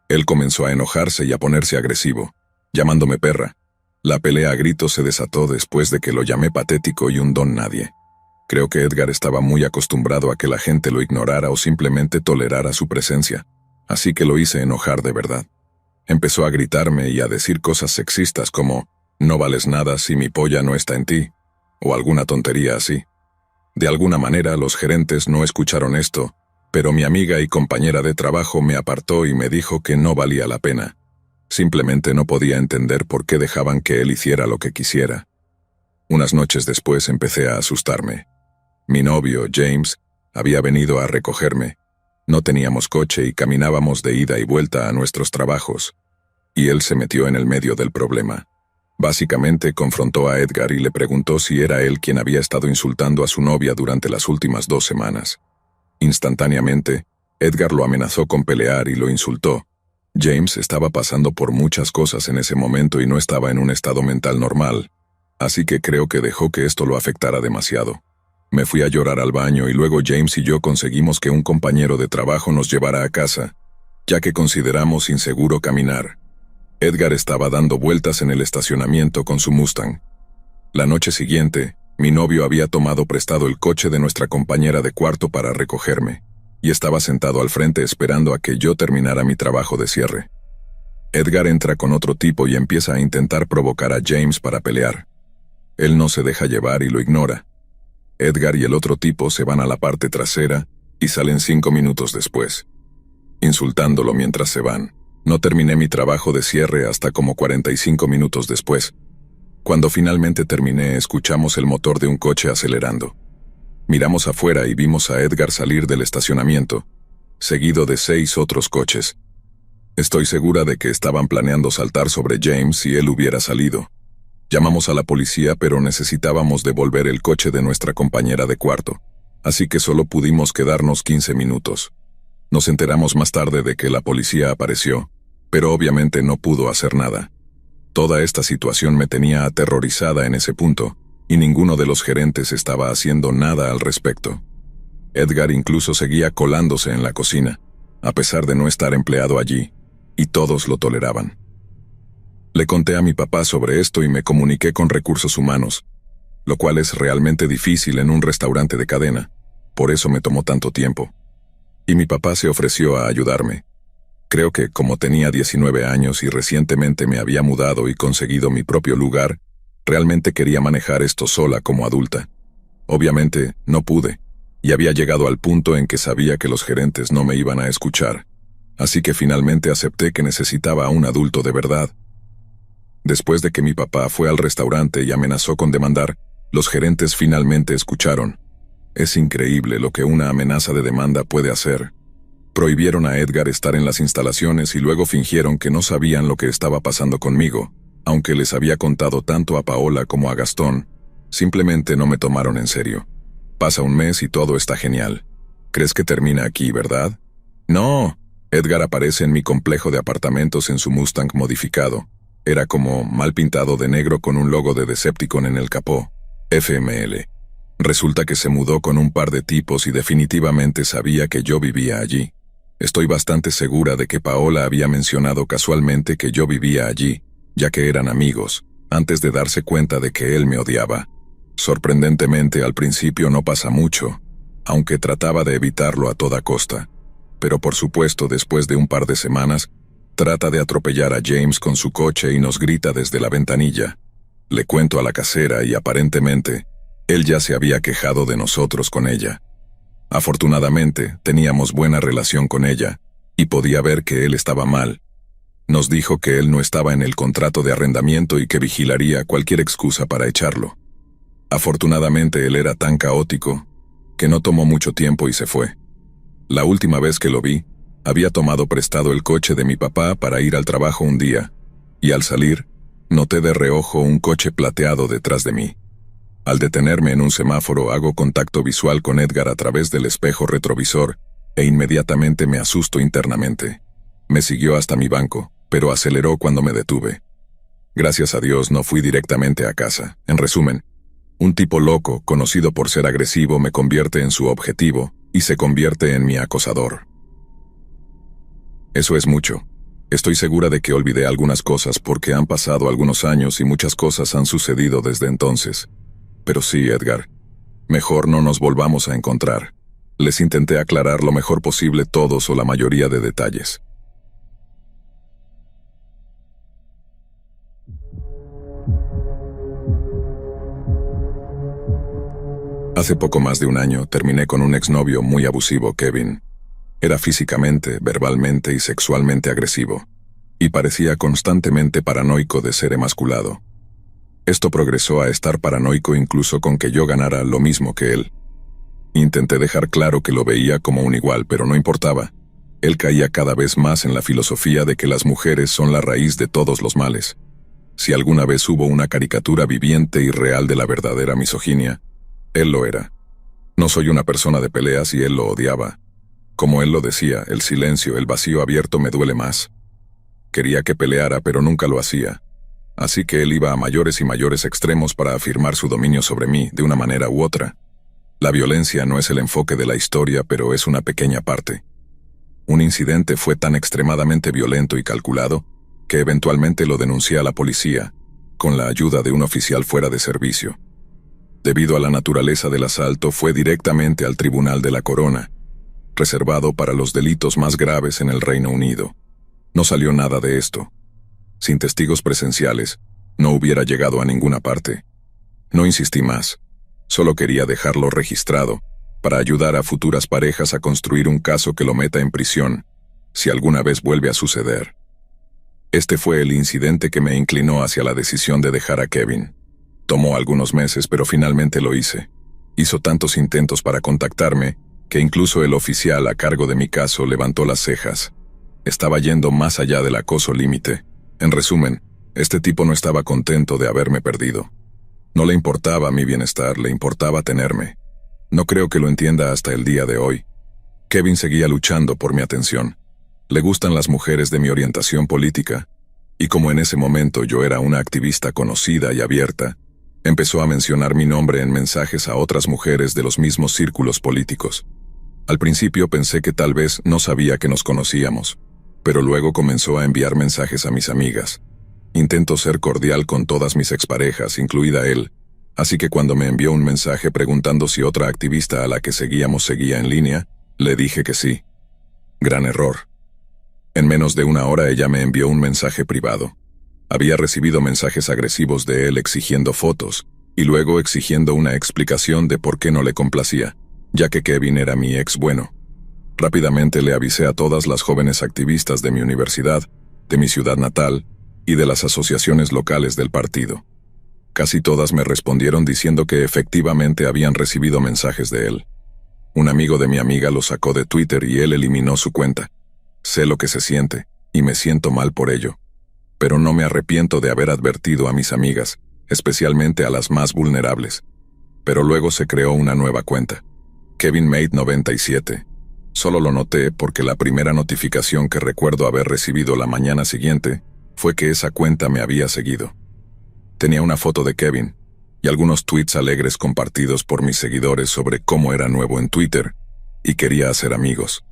Él comenzó a enojarse y a ponerse agresivo, llamándome perra. La pelea a gritos se desató después de que lo llamé patético y un don nadie. Creo que Edgar estaba muy acostumbrado a que la gente lo ignorara o simplemente tolerara su presencia, así que lo hice enojar de verdad. Empezó a gritarme y a decir cosas sexistas como «no vales nada si mi polla no está en ti», o alguna tontería así. De alguna manera los gerentes no escucharon esto, pero mi amiga y compañera de trabajo me apartó y me dijo que no valía la pena. Simplemente no podía entender por qué dejaban que él hiciera lo que quisiera. Unas noches después empecé a asustarme. Mi novio, James, había venido a recogerme. No teníamos coche y caminábamos de ida y vuelta a nuestros trabajos. Y él se metió en el medio del problema. Básicamente confrontó a Edgar y le preguntó si era él quien había estado insultando a su novia durante las últimas 2 semanas. Instantáneamente, Edgar lo amenazó con pelear y lo insultó. James estaba pasando por muchas cosas en ese momento y no estaba en un estado mental normal, así que creo que dejó que esto lo afectara demasiado. Me fui a llorar al baño y luego James y yo conseguimos que un compañero de trabajo nos llevara a casa, ya que consideramos inseguro caminar. Edgar estaba dando vueltas en el estacionamiento con su Mustang. La noche siguiente, mi novio había tomado prestado el coche de nuestra compañera de cuarto para recogerme, y estaba sentado al frente esperando a que yo terminara mi trabajo de cierre. Edgar entra con otro tipo y empieza a intentar provocar a James para pelear. Él no se deja llevar y lo ignora. Edgar y el otro tipo se van a la parte trasera y salen 5 minutos después, insultándolo mientras se van. No terminé mi trabajo de cierre hasta como 45 minutos después. Cuando finalmente terminé, escuchamos el motor de un coche acelerando. Miramos afuera y vimos a Edgar salir del estacionamiento, seguido de 6 otros coches. Estoy segura de que estaban planeando saltar sobre James si él hubiera salido. Llamamos a la policía, pero necesitábamos devolver el coche de nuestra compañera de cuarto, así que solo pudimos quedarnos 15 minutos. Nos enteramos más tarde de que la policía apareció, pero obviamente no pudo hacer nada. Toda esta situación me tenía aterrorizada en ese punto, y ninguno de los gerentes estaba haciendo nada al respecto. Edgar incluso seguía colándose en la cocina, a pesar de no estar empleado allí, y todos lo toleraban. Le conté a mi papá sobre esto y me comuniqué con recursos humanos, lo cual es realmente difícil en un restaurante de cadena, por eso me tomó tanto tiempo. Y mi papá se ofreció a ayudarme. Creo que como tenía 19 años y recientemente me había mudado y conseguido mi propio lugar, realmente quería manejar esto sola como adulta. Obviamente, no pude, y había llegado al punto en que sabía que los gerentes no me iban a escuchar, así que finalmente acepté que necesitaba a un adulto de verdad. Después de que mi papá fue al restaurante y amenazó con demandar, los gerentes finalmente escucharon. Es increíble lo que una amenaza de demanda puede hacer. Prohibieron a Edgar estar en las instalaciones y luego fingieron que no sabían lo que estaba pasando conmigo, aunque les había contado tanto a Paola como a Gastón. Simplemente no me tomaron en serio. Pasa un mes y todo está genial. ¿Crees que termina aquí, verdad? No. Edgar aparece en mi complejo de apartamentos en su Mustang modificado. Era como mal pintado de negro con un logo de Decepticon en el capó. FML. Resulta que se mudó con un par de tipos y definitivamente sabía que yo vivía allí. Estoy bastante segura de que Paola había mencionado casualmente que yo vivía allí, ya que eran amigos, antes de darse cuenta de que él me odiaba. Sorprendentemente, al principio no pasa mucho, aunque trataba de evitarlo a toda costa. Pero por supuesto, después de un par de semanas, trata de atropellar a James con su coche y nos grita desde la ventanilla. Le cuento a la casera y aparentemente, él ya se había quejado de nosotros con ella. Afortunadamente, teníamos buena relación con ella, y podía ver que él estaba mal. Nos dijo que él no estaba en el contrato de arrendamiento y que vigilaría cualquier excusa para echarlo. Afortunadamente él era tan caótico, que no tomó mucho tiempo y se fue. La última vez que lo vi, había tomado prestado el coche de mi papá para ir al trabajo un día, y al salir, noté de reojo un coche plateado detrás de mí. Al detenerme en un semáforo hago contacto visual con Edgar a través del espejo retrovisor e inmediatamente me asusto internamente. Me siguió hasta mi banco, pero aceleró cuando me detuve. Gracias a Dios no fui directamente a casa. En resumen, un tipo loco, conocido por ser agresivo, me convierte en su objetivo y se convierte en mi acosador. Eso es mucho. Estoy segura de que olvidé algunas cosas porque han pasado algunos años y muchas cosas han sucedido desde entonces. Pero sí, Edgar, mejor no nos volvamos a encontrar. Les intenté aclarar lo mejor posible todos o la mayoría de detalles. Hace poco más de un año terminé con un exnovio muy abusivo, Kevin. Era físicamente, verbalmente y sexualmente agresivo, y parecía constantemente paranoico de ser emasculado. Esto progresó a estar paranoico incluso con que yo ganara lo mismo que él. Intenté dejar claro que lo veía como un igual, pero no importaba. Él caía cada vez más en la filosofía de que las mujeres son la raíz de todos los males. Si alguna vez hubo una caricatura viviente y real de la verdadera misoginia, él lo era. No soy una persona de peleas y él lo odiaba. Como él lo decía, el silencio, el vacío abierto me duele más. Quería que peleara, pero nunca lo hacía. Así que él iba a mayores y mayores extremos para afirmar su dominio sobre mí, de una manera u otra. La violencia no es el enfoque de la historia, pero es una pequeña parte. Un incidente fue tan extremadamente violento y calculado que eventualmente lo denuncié a la policía, con la ayuda de un oficial fuera de servicio. Debido a la naturaleza del asalto, fue directamente al Tribunal de la Corona, reservado para los delitos más graves en el Reino Unido. No salió nada de esto. Sin testigos presenciales, no hubiera llegado a ninguna parte. No insistí más. Solo quería dejarlo registrado, para ayudar a futuras parejas a construir un caso que lo meta en prisión, si alguna vez vuelve a suceder. Este fue el incidente que me inclinó hacia la decisión de dejar a Kevin. Tomó algunos meses, pero finalmente lo hice. Hizo tantos intentos para contactarme, que incluso el oficial a cargo de mi caso levantó las cejas. Estaba yendo más allá del acoso límite. En resumen, este tipo no estaba contento de haberme perdido. No le importaba mi bienestar, le importaba tenerme. No creo que lo entienda hasta el día de hoy. Kevin seguía luchando por mi atención. Le gustan las mujeres de mi orientación política, y como en ese momento yo era una activista conocida y abierta, empezó a mencionar mi nombre en mensajes a otras mujeres de los mismos círculos políticos. Al principio pensé que tal vez no sabía que nos conocíamos, pero luego comenzó a enviar mensajes a mis amigas. Intento ser cordial con todas mis exparejas, incluida él, así que cuando me envió un mensaje preguntando si otra activista a la que seguíamos seguía en línea, le dije que sí. Gran error. En menos de una hora ella me envió un mensaje privado. Había recibido mensajes agresivos de él exigiendo fotos, y luego exigiendo una explicación de por qué no le complacía, ya que Kevin era mi ex bueno. Rápidamente le avisé a todas las jóvenes activistas de mi universidad, de mi ciudad natal, y de las asociaciones locales del partido. Casi todas me respondieron diciendo que efectivamente habían recibido mensajes de él. Un amigo de mi amiga lo sacó de Twitter y él eliminó su cuenta. Sé lo que se siente, y me siento mal por ello. Pero no me arrepiento de haber advertido a mis amigas, especialmente a las más vulnerables. Pero luego se creó una nueva cuenta. Kevin Made 97. Solo lo noté porque la primera notificación que recuerdo haber recibido la mañana siguiente fue que esa cuenta me había seguido. Tenía una foto de Kevin y algunos tweets alegres compartidos por mis seguidores sobre cómo era nuevo en Twitter y quería hacer amigos.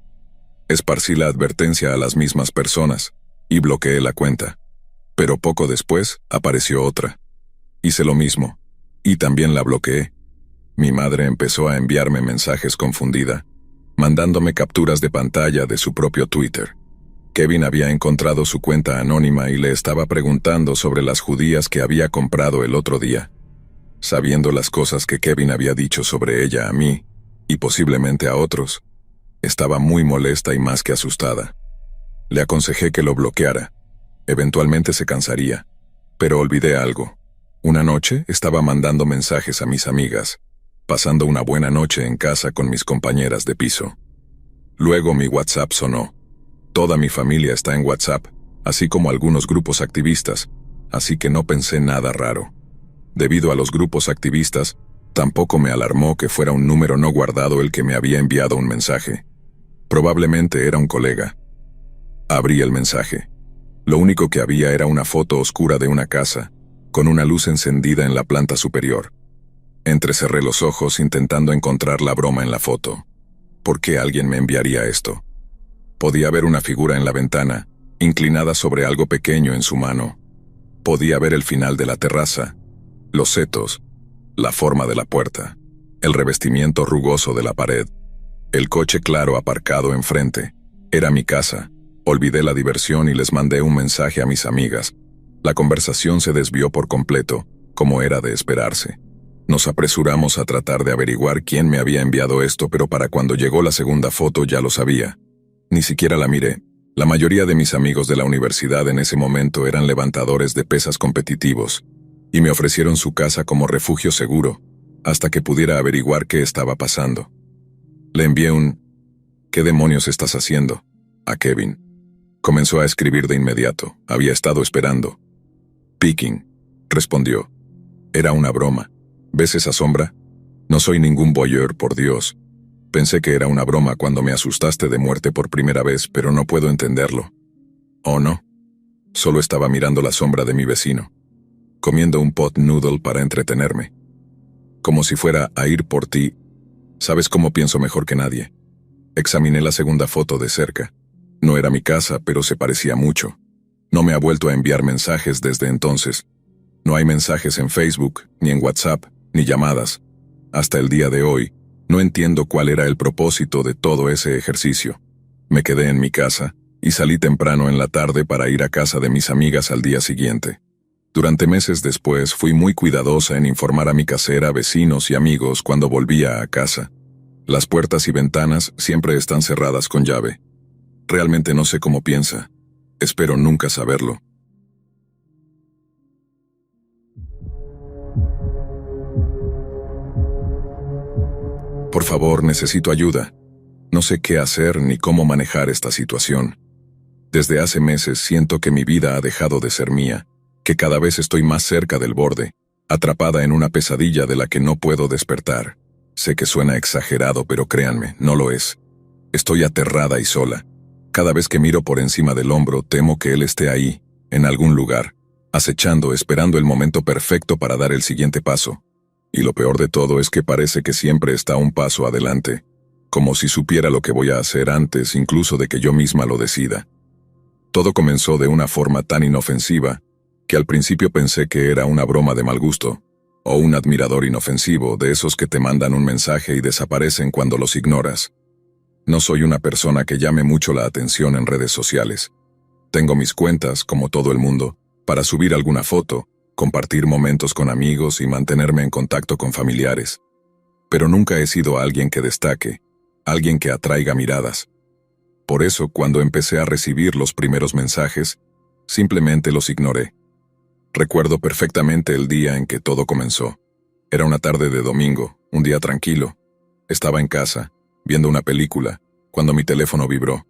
Esparcí la advertencia a las mismas personas y bloqueé la cuenta. Pero poco después apareció otra. Hice lo mismo y también la bloqueé. Mi madre empezó a enviarme mensajes confundida, mandándome capturas de pantalla de su propio Twitter. Kevin había encontrado su cuenta anónima y le estaba preguntando sobre las judías que había comprado el otro día. Sabiendo las cosas que Kevin había dicho sobre ella a mí, y posiblemente a otros, estaba muy molesta y más que asustada. Le aconsejé que lo bloqueara. Eventualmente se cansaría, pero olvidé algo. Una noche estaba mandando mensajes a mis amigas, pasando una buena noche en casa con mis compañeras de piso. Luego mi WhatsApp sonó. Toda mi familia está en WhatsApp, así como algunos grupos activistas, así que no pensé nada raro. Debido a los grupos activistas, tampoco me alarmó que fuera un número no guardado el que me había enviado un mensaje. Probablemente era un colega. Abrí el mensaje. Lo único que había era una foto oscura de una casa, con una luz encendida en la planta superior. Entrecerré los ojos intentando encontrar la broma en la foto. ¿Por qué alguien me enviaría esto? Podía ver una figura en la ventana, inclinada sobre algo pequeño en su mano. Podía ver el final de la terraza, los setos, la forma de la puerta, el revestimiento rugoso de la pared, el coche claro aparcado enfrente. Era mi casa. Olvidé la diversión y les mandé un mensaje a mis amigas. La conversación se desvió por completo, como era de esperarse. Nos apresuramos a tratar de averiguar quién me había enviado esto, pero para cuando llegó la segunda foto ya lo sabía. Ni siquiera la miré. La mayoría de mis amigos de la universidad en ese momento eran levantadores de pesas competitivos, y me ofrecieron su casa como refugio seguro, hasta que pudiera averiguar qué estaba pasando. Le envié un «¿Qué demonios estás haciendo?» a Kevin. Comenzó a escribir de inmediato. Había estado esperando. «Peeking», respondió. «Era una broma. ¿Ves esa sombra? No soy ningún voyeur, por Dios. Pensé que era una broma cuando me asustaste de muerte por primera vez, pero no puedo entenderlo». «¿Oh, no?» Solo estaba mirando la sombra de mi vecino, comiendo un pot noodle para entretenerme. Como si fuera a ir por ti. Sabes cómo pienso mejor que nadie. Examiné la segunda foto de cerca. No era mi casa, pero se parecía mucho. No me ha vuelto a enviar mensajes desde entonces. No hay mensajes en Facebook, ni en WhatsApp, ni llamadas. Hasta el día de hoy, no entiendo cuál era el propósito de todo ese ejercicio. Me quedé en mi casa, y salí temprano en la tarde para ir a casa de mis amigas al día siguiente. Durante meses después fui muy cuidadosa en informar a mi casera, vecinos y amigos cuando volvía a casa. Las puertas y ventanas siempre están cerradas con llave. Realmente no sé cómo piensa. Espero nunca saberlo. Por favor, necesito ayuda. No sé qué hacer ni cómo manejar esta situación. Desde hace meses siento que mi vida ha dejado de ser mía, que cada vez estoy más cerca del borde, atrapada en una pesadilla de la que no puedo despertar. Sé que suena exagerado, pero créanme, no lo es. Estoy aterrada y sola. Cada vez que miro por encima del hombro, temo que él esté ahí, en algún lugar, acechando, esperando el momento perfecto para dar el siguiente paso. Y lo peor de todo es que parece que siempre está un paso adelante, como si supiera lo que voy a hacer antes incluso de que yo misma lo decida. Todo comenzó de una forma tan inofensiva, que al principio pensé que era una broma de mal gusto, o un admirador inofensivo, de esos que te mandan un mensaje y desaparecen cuando los ignoras. No soy una persona que llame mucho la atención en redes sociales. Tengo mis cuentas, como todo el mundo, para subir alguna foto, compartir momentos con amigos y mantenerme en contacto con familiares. Pero nunca he sido alguien que destaque, alguien que atraiga miradas. Por eso, cuando empecé a recibir los primeros mensajes, simplemente los ignoré. Recuerdo perfectamente el día en que todo comenzó. Era una tarde de domingo, un día tranquilo. Estaba en casa, viendo una película, cuando mi teléfono vibró.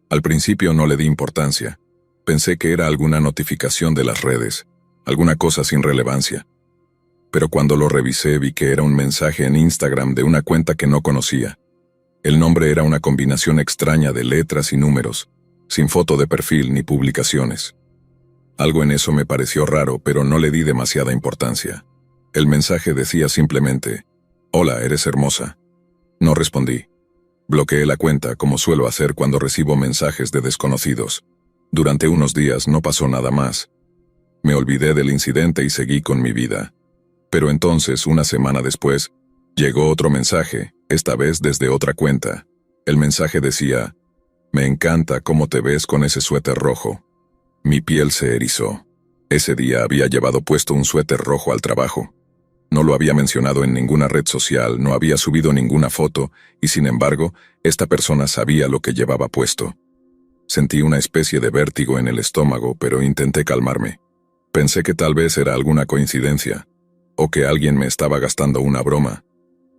Al principio no le di importancia. Pensé que era alguna notificación de las redes, alguna cosa sin relevancia. Pero cuando lo revisé vi que era un mensaje en Instagram de una cuenta que no conocía. El nombre era una combinación extraña de letras y números, sin foto de perfil ni publicaciones. Algo en eso me pareció raro, pero no le di demasiada importancia. El mensaje decía simplemente: «Hola, eres hermosa». No respondí. Bloqueé la cuenta, como suelo hacer cuando recibo mensajes de desconocidos. Durante unos días no pasó nada más. Me olvidé del incidente y seguí con mi vida. Pero entonces, una semana después, llegó otro mensaje, esta vez desde otra cuenta. El mensaje decía: «Me encanta cómo te ves con ese suéter rojo». Mi piel se erizó. Ese día había llevado puesto un suéter rojo al trabajo. No lo había mencionado en ninguna red social, no había subido ninguna foto, y sin embargo, esta persona sabía lo que llevaba puesto. Sentí una especie de vértigo en el estómago, pero intenté calmarme. Pensé que tal vez era alguna coincidencia, o que alguien me estaba gastando una broma,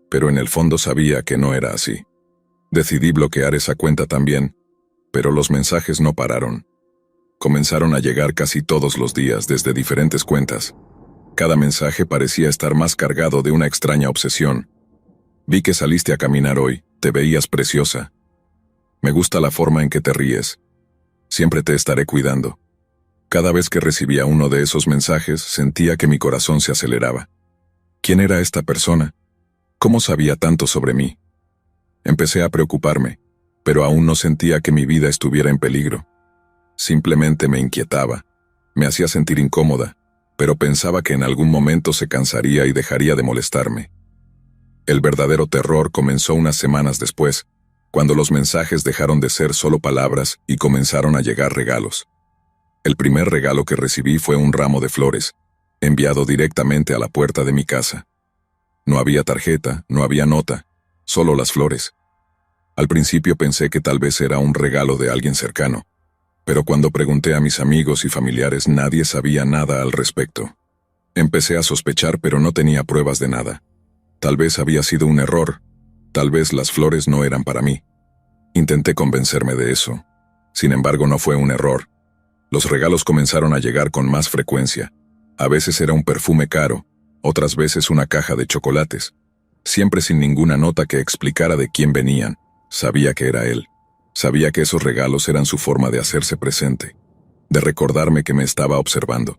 pero en el fondo sabía que no era así. Decidí bloquear esa cuenta también, pero los mensajes no pararon. Comenzaron a llegar casi todos los días desde diferentes cuentas. Cada mensaje parecía estar más cargado de una extraña obsesión. Vi que saliste a caminar hoy, te veías preciosa. Me gusta la forma en que te ríes. Siempre te estaré cuidando. Cada vez que recibía uno de esos mensajes, sentía que mi corazón se aceleraba. ¿Quién era esta persona? ¿Cómo sabía tanto sobre mí? Empecé a preocuparme, pero aún no sentía que mi vida estuviera en peligro. Simplemente me inquietaba, me hacía sentir incómoda, pero pensaba que en algún momento se cansaría y dejaría de molestarme. El verdadero terror comenzó unas semanas después, cuando los mensajes dejaron de ser solo palabras y comenzaron a llegar regalos. El primer regalo que recibí fue un ramo de flores, enviado directamente a la puerta de mi casa. No había tarjeta, no había nota, solo las flores. Al principio pensé que tal vez era un regalo de alguien cercano, pero cuando pregunté a mis amigos y familiares nadie sabía nada al respecto. Empecé a sospechar, pero no tenía pruebas de nada. Tal vez había sido un error, tal vez las flores no eran para mí. Intenté convencerme de eso. Sin embargo, no fue un error. Los regalos comenzaron a llegar con más frecuencia. A veces era un perfume caro, otras veces una caja de chocolates. Siempre sin ninguna nota que explicara de quién venían. Sabía que era él. Sabía que esos regalos eran su forma de hacerse presente, de recordarme que me estaba observando.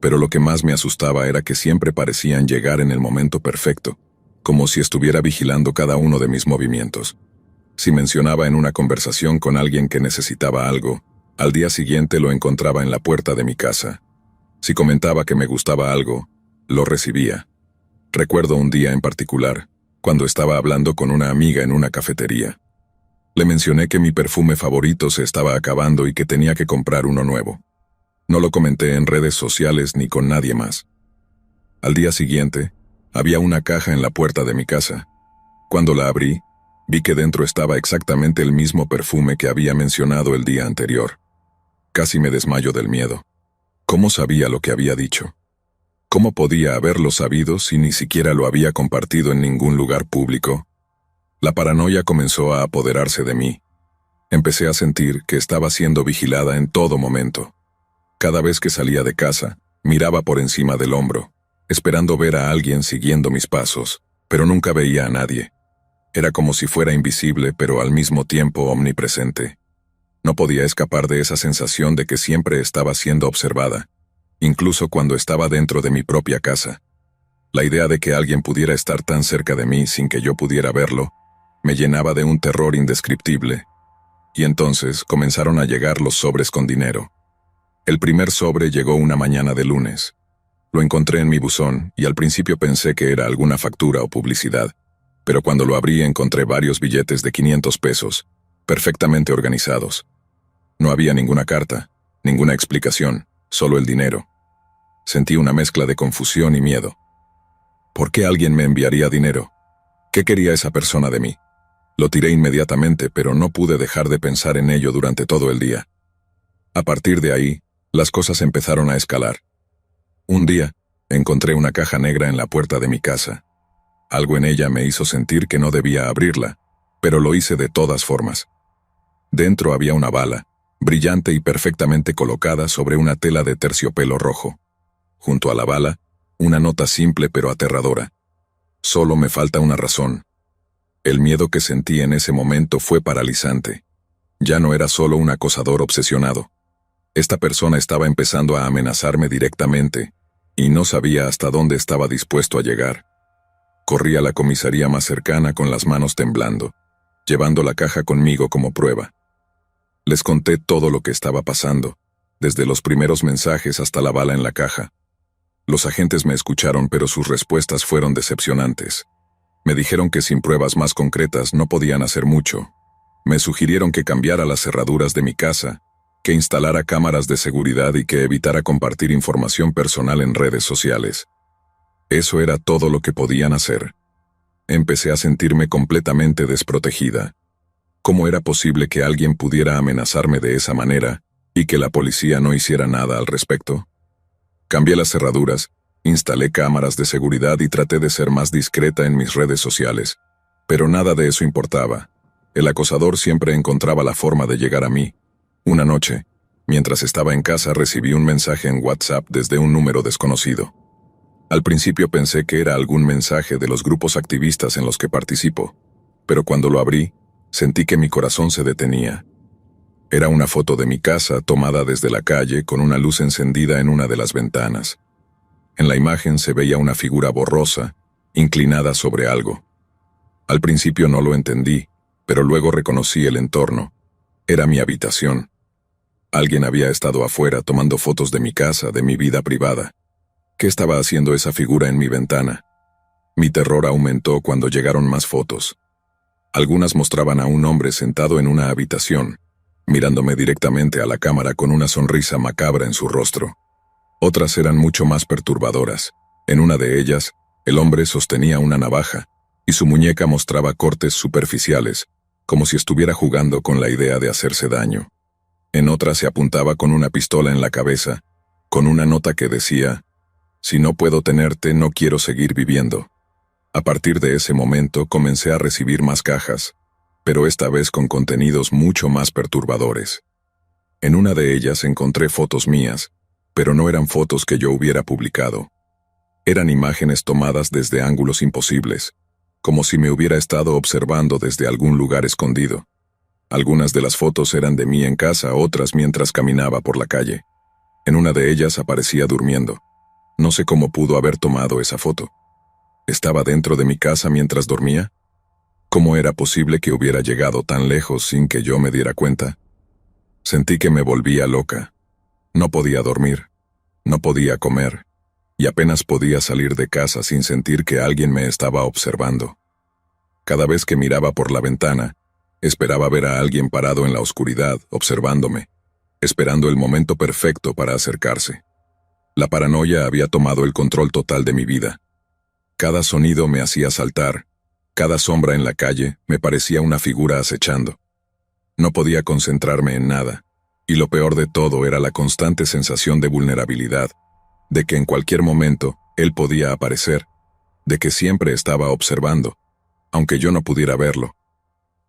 Pero lo que más me asustaba era que siempre parecían llegar en el momento perfecto, como si estuviera vigilando cada uno de mis movimientos. Si mencionaba en una conversación con alguien que necesitaba algo, al día siguiente lo encontraba en la puerta de mi casa. Si comentaba que me gustaba algo, lo recibía. Recuerdo un día en particular, cuando estaba hablando con una amiga en una cafetería. Le mencioné que mi perfume favorito se estaba acabando y que tenía que comprar uno nuevo. No lo comenté en redes sociales ni con nadie más. Al día siguiente, había una caja en la puerta de mi casa. Cuando la abrí, vi que dentro estaba exactamente el mismo perfume que había mencionado el día anterior. Casi me desmayo del miedo. ¿Cómo sabía lo que había dicho? ¿Cómo podía haberlo sabido si ni siquiera lo había compartido en ningún lugar público? La paranoia comenzó a apoderarse de mí. Empecé a sentir que estaba siendo vigilada en todo momento. Cada vez que salía de casa, miraba por encima del hombro, esperando ver a alguien siguiendo mis pasos, pero nunca veía a nadie. Era como si fuera invisible, pero al mismo tiempo omnipresente. No podía escapar de esa sensación de que siempre estaba siendo observada, incluso cuando estaba dentro de mi propia casa. La idea de que alguien pudiera estar tan cerca de mí sin que yo pudiera verlo, me llenaba de un terror indescriptible. Y entonces comenzaron a llegar los sobres con dinero. El primer sobre llegó una mañana de lunes. Lo encontré en mi buzón y al principio pensé que era alguna factura o publicidad, pero cuando lo abrí encontré varios billetes de 500 pesos, perfectamente organizados. No había ninguna carta, ninguna explicación, solo el dinero. Sentí una mezcla de confusión y miedo. ¿Por qué alguien me enviaría dinero? ¿Qué quería esa persona de mí? Lo tiré inmediatamente, pero no pude dejar de pensar en ello durante todo el día. A partir de ahí, las cosas empezaron a escalar. Un día, encontré una caja negra en la puerta de mi casa. Algo en ella me hizo sentir que no debía abrirla, pero lo hice de todas formas. Dentro había una bala, brillante y perfectamente colocada sobre una tela de terciopelo rojo. Junto a la bala, una nota simple pero aterradora. Solo me falta una razón. El miedo que sentí en ese momento fue paralizante. Ya no era solo un acosador obsesionado. Esta persona estaba empezando a amenazarme directamente, y no sabía hasta dónde estaba dispuesto a llegar. Corrí a la comisaría más cercana con las manos temblando, llevando la caja conmigo como prueba. Les conté todo lo que estaba pasando, desde los primeros mensajes hasta la bala en la caja. Los agentes me escucharon, pero sus respuestas fueron decepcionantes. Me dijeron que sin pruebas más concretas no podían hacer mucho. Me sugirieron que cambiara las cerraduras de mi casa, que instalara cámaras de seguridad y que evitara compartir información personal en redes sociales. Eso era todo lo que podían hacer. Empecé a sentirme completamente desprotegida. ¿Cómo era posible que alguien pudiera amenazarme de esa manera y que la policía no hiciera nada al respecto? Cambié las cerraduras, instalé cámaras de seguridad y traté de ser más discreta en mis redes sociales. Pero nada de eso importaba. El acosador siempre encontraba la forma de llegar a mí. Una noche, mientras estaba en casa, recibí un mensaje en WhatsApp desde un número desconocido. Al principio pensé que era algún mensaje de los grupos activistas en los que participo, pero cuando lo abrí, sentí que mi corazón se detenía. Era una foto de mi casa tomada desde la calle con una luz encendida en una de las ventanas. En la imagen se veía una figura borrosa, inclinada sobre algo. Al principio no lo entendí, pero luego reconocí el entorno. Era mi habitación. Alguien había estado afuera tomando fotos de mi casa, de mi vida privada. ¿Qué estaba haciendo esa figura en mi ventana? Mi terror aumentó cuando llegaron más fotos. Algunas mostraban a un hombre sentado en una habitación, mirándome directamente a la cámara con una sonrisa macabra en su rostro. Otras eran mucho más perturbadoras. En una de ellas, el hombre sostenía una navaja, y su muñeca mostraba cortes superficiales, como si estuviera jugando con la idea de hacerse daño. En otra se apuntaba con una pistola en la cabeza, con una nota que decía: «Si no puedo tenerte, no quiero seguir viviendo». A partir de ese momento comencé a recibir más cajas, pero esta vez con contenidos mucho más perturbadores. En una de ellas encontré fotos mías, pero no eran fotos que yo hubiera publicado. Eran imágenes tomadas desde ángulos imposibles, como si me hubiera estado observando desde algún lugar escondido. Algunas de las fotos eran de mí en casa, otras mientras caminaba por la calle. En una de ellas aparecía durmiendo. No sé cómo pudo haber tomado esa foto. ¿Estaba dentro de mi casa mientras dormía? ¿Cómo era posible que hubiera llegado tan lejos sin que yo me diera cuenta? Sentí que me volvía loca. No podía dormir, no podía comer, y apenas podía salir de casa sin sentir que alguien me estaba observando. Cada vez que miraba por la ventana, esperaba ver a alguien parado en la oscuridad, observándome, esperando el momento perfecto para acercarse. La paranoia había tomado el control total de mi vida. Cada sonido me hacía saltar, cada sombra en la calle me parecía una figura acechando. No podía concentrarme en nada, y lo peor de todo era la constante sensación de vulnerabilidad, de que en cualquier momento él podía aparecer, de que siempre estaba observando, aunque yo no pudiera verlo.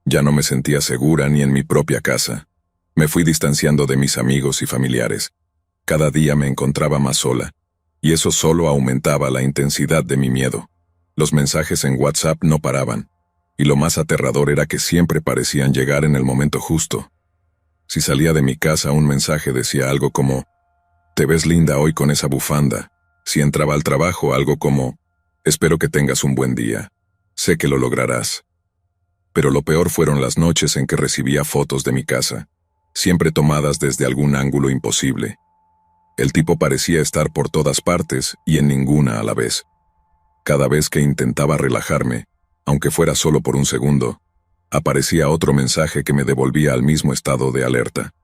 Ya no me sentía segura ni en mi propia casa. Me fui distanciando de mis amigos y familiares. Cada día me encontraba más sola, y eso solo aumentaba la intensidad de mi miedo. Los mensajes en WhatsApp no paraban, y lo más aterrador era que siempre parecían llegar en el momento justo. Si salía de mi casa, un mensaje decía algo como: «Te ves linda hoy con esa bufanda». Si entraba al trabajo, algo como: «Espero que tengas un buen día. Sé que lo lograrás». Pero lo peor fueron las noches en que recibía fotos de mi casa, siempre tomadas desde algún ángulo imposible. El tipo parecía estar por todas partes y en ninguna a la vez. Cada vez que intentaba relajarme, aunque fuera solo por un segundo, aparecía otro mensaje que me devolvía al mismo estado de alerta.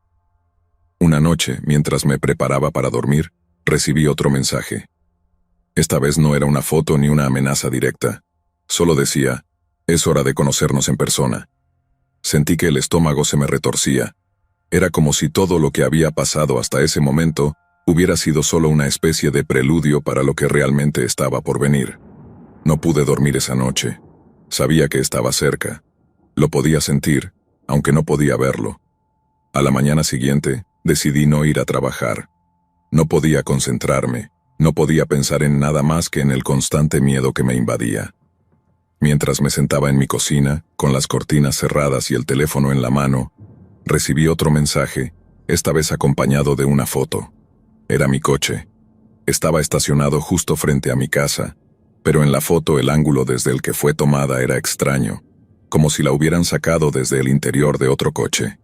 Una noche, mientras me preparaba para dormir, recibí otro mensaje. Esta vez no era una foto ni una amenaza directa. Solo decía: «Es hora de conocernos en persona». Sentí que el estómago se me retorcía. Era como si todo lo que había pasado hasta ese momento hubiera sido solo una especie de preludio para lo que realmente estaba por venir. No pude dormir esa noche. Sabía que estaba cerca. Lo podía sentir, aunque no podía verlo. A la mañana siguiente, decidí no ir a trabajar. No podía concentrarme, no podía pensar en nada más que en el constante miedo que me invadía. Mientras me sentaba en mi cocina, con las cortinas cerradas y el teléfono en la mano, recibí otro mensaje, esta vez acompañado de una foto. Era mi coche. Estaba estacionado justo frente a mi casa, pero en la foto el ángulo desde el que fue tomada era extraño, como si la hubieran sacado desde el interior de otro coche.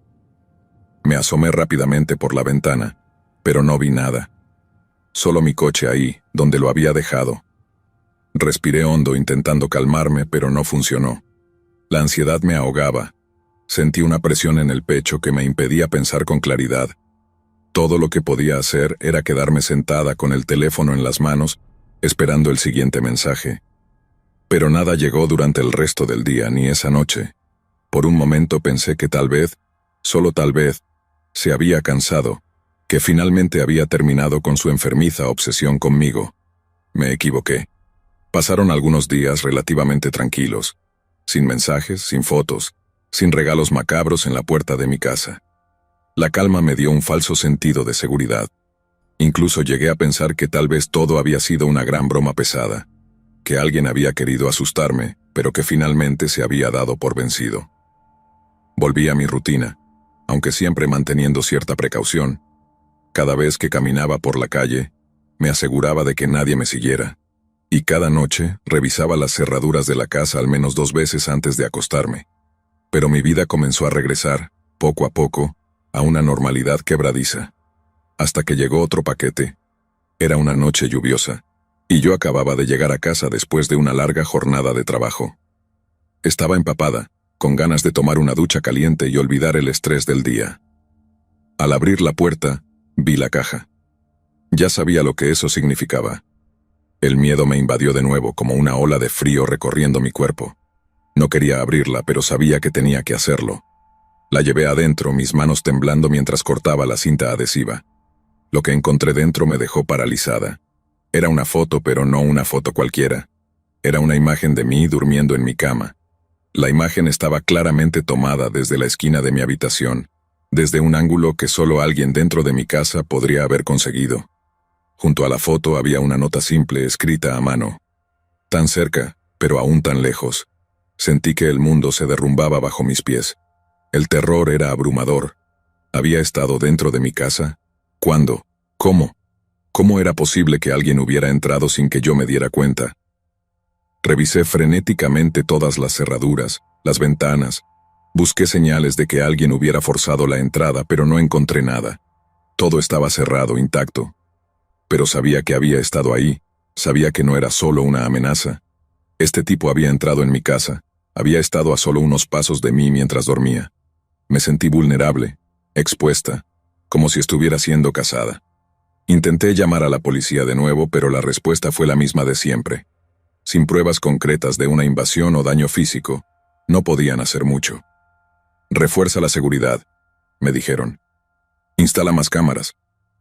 Me asomé rápidamente por la ventana, pero no vi nada. Solo mi coche ahí, donde lo había dejado. Respiré hondo intentando calmarme, pero no funcionó. La ansiedad me ahogaba. Sentí una presión en el pecho que me impedía pensar con claridad. Todo lo que podía hacer era quedarme sentada con el teléfono en las manos, esperando el siguiente mensaje. Pero nada llegó durante el resto del día ni esa noche. Por un momento pensé que tal vez, solo tal vez, se había cansado, que finalmente había terminado con su enfermiza obsesión conmigo. Me equivoqué. Pasaron algunos días relativamente tranquilos, sin mensajes, sin fotos, sin regalos macabros en la puerta de mi casa. La calma me dio un falso sentido de seguridad. Incluso llegué a pensar que tal vez todo había sido una gran broma pesada, que alguien había querido asustarme, pero que finalmente se había dado por vencido. Volví a mi rutina, aunque siempre manteniendo cierta precaución. Cada vez que caminaba por la calle, me aseguraba de que nadie me siguiera. Y cada noche revisaba las cerraduras de la casa al menos 2 veces antes de acostarme. Pero mi vida comenzó a regresar, poco a poco, a una normalidad quebradiza. Hasta que llegó otro paquete. Era una noche lluviosa, y yo acababa de llegar a casa después de una larga jornada de trabajo. Estaba empapada, con ganas de tomar una ducha caliente y olvidar el estrés del día. Al abrir la puerta, vi la caja. Ya sabía lo que eso significaba. El miedo me invadió de nuevo como una ola de frío recorriendo mi cuerpo. No quería abrirla, pero sabía que tenía que hacerlo. La llevé adentro, mis manos temblando mientras cortaba la cinta adhesiva. Lo que encontré dentro me dejó paralizada. Era una foto, pero no una foto cualquiera. Era una imagen de mí durmiendo en mi cama. La imagen estaba claramente tomada desde la esquina de mi habitación, desde un ángulo que solo alguien dentro de mi casa podría haber conseguido. Junto a la foto había una nota simple escrita a mano. Tan cerca, pero aún tan lejos. Sentí que el mundo se derrumbaba bajo mis pies. El terror era abrumador. ¿Había estado dentro de mi casa? ¿Cuándo? ¿Cómo? ¿Cómo era posible que alguien hubiera entrado sin que yo me diera cuenta? Revisé frenéticamente todas las cerraduras, las ventanas. Busqué señales de que alguien hubiera forzado la entrada, pero no encontré nada. Todo estaba cerrado, intacto. Pero sabía que había estado ahí. Sabía que no era solo una amenaza. Este tipo había entrado en mi casa. Había estado a solo unos pasos de mí mientras dormía. Me sentí vulnerable, expuesta, como si estuviera siendo cazada. Intenté llamar a la policía de nuevo, pero la respuesta fue la misma de siempre. Sin pruebas concretas de una invasión o daño físico, no podían hacer mucho. Refuerza la seguridad, me dijeron. Instala más cámaras.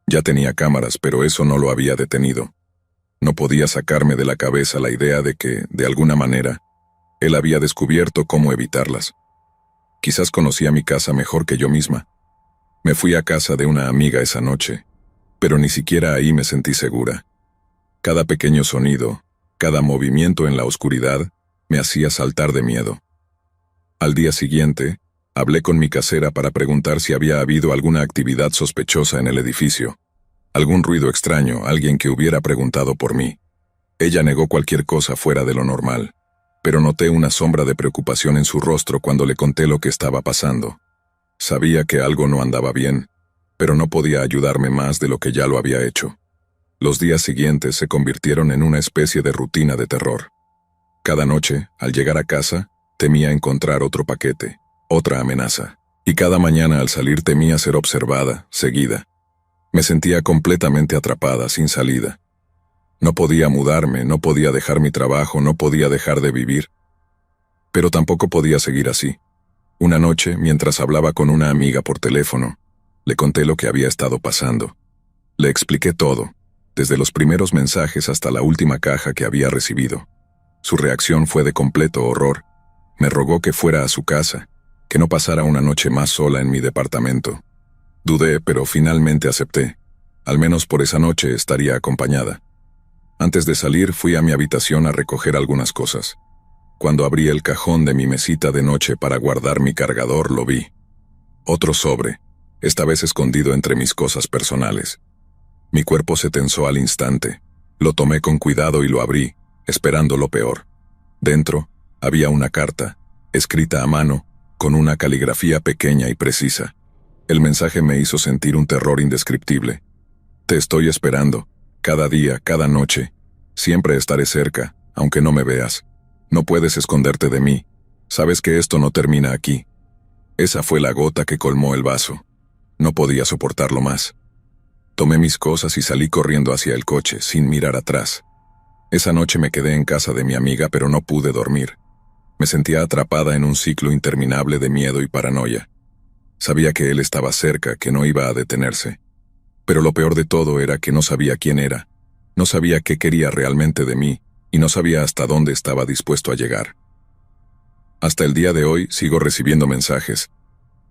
Ya tenía cámaras, pero eso no lo había detenido. No podía sacarme de la cabeza la idea de que, de alguna manera, él había descubierto cómo evitarlas. Quizás conocía mi casa mejor que yo misma. Me fui a casa de una amiga esa noche, pero ni siquiera ahí me sentí segura. Cada pequeño sonido, cada movimiento en la oscuridad, me hacía saltar de miedo. Al día siguiente, hablé con mi casera para preguntar si había habido alguna actividad sospechosa en el edificio. Algún ruido extraño, alguien que hubiera preguntado por mí. Ella negó cualquier cosa fuera de lo normal, pero noté una sombra de preocupación en su rostro cuando le conté lo que estaba pasando. Sabía que algo no andaba bien, pero no podía ayudarme más de lo que ya lo había hecho. Los días siguientes se convirtieron en una especie de rutina de terror. Cada noche, al llegar a casa, temía encontrar otro paquete, otra amenaza. Y cada mañana al salir temía ser observada, seguida. Me sentía completamente atrapada, sin salida. No podía mudarme, no podía dejar mi trabajo, no podía dejar de vivir. Pero tampoco podía seguir así. Una noche, mientras hablaba con una amiga por teléfono, le conté lo que había estado pasando. Le expliqué todo, desde los primeros mensajes hasta la última caja que había recibido. Su reacción fue de completo horror. Me rogó que fuera a su casa, que no pasara una noche más sola en mi departamento. Dudé, pero finalmente acepté. Al menos por esa noche estaría acompañada. Antes de salir, fui a mi habitación a recoger algunas cosas. Cuando abrí el cajón de mi mesita de noche para guardar mi cargador, lo vi. Otro sobre, esta vez escondido entre mis cosas personales. Mi cuerpo se tensó al instante. Lo tomé con cuidado y lo abrí, esperando lo peor. Dentro, había una carta, escrita a mano, con una caligrafía pequeña y precisa. El mensaje me hizo sentir un terror indescriptible. Te estoy esperando, cada día, cada noche. Siempre estaré cerca, aunque no me veas. No puedes esconderte de mí. Sabes que esto no termina aquí. Esa fue la gota que colmó el vaso. No podía soportarlo más. Tomé mis cosas y salí corriendo hacia el coche, sin mirar atrás. Esa noche me quedé en casa de mi amiga, pero no pude dormir. Me sentía atrapada en un ciclo interminable de miedo y paranoia. Sabía que él estaba cerca, que no iba a detenerse. Pero lo peor de todo era que no sabía quién era. No sabía qué quería realmente de mí, y no sabía hasta dónde estaba dispuesto a llegar. Hasta el día de hoy sigo recibiendo mensajes.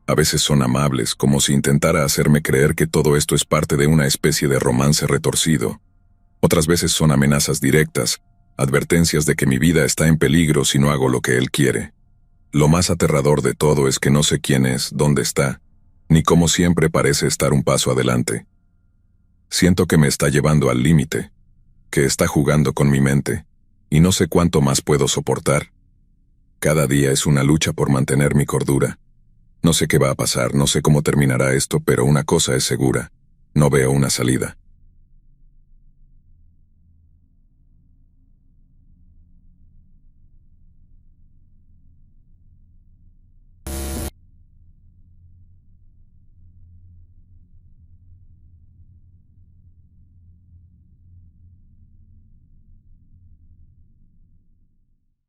A veces son amables, como si intentara hacerme creer que todo esto es parte de una especie de romance retorcido. Otras veces son amenazas directas, advertencias de que mi vida está en peligro si no hago lo que él quiere. Lo más aterrador de todo es que no sé quién es, dónde está, ni cómo siempre parece estar un paso adelante. Siento que me está llevando al límite, que está jugando con mi mente, y no sé cuánto más puedo soportar. Cada día es una lucha por mantener mi cordura. No sé qué va a pasar, no sé cómo terminará esto, pero una cosa es segura. No veo una salida.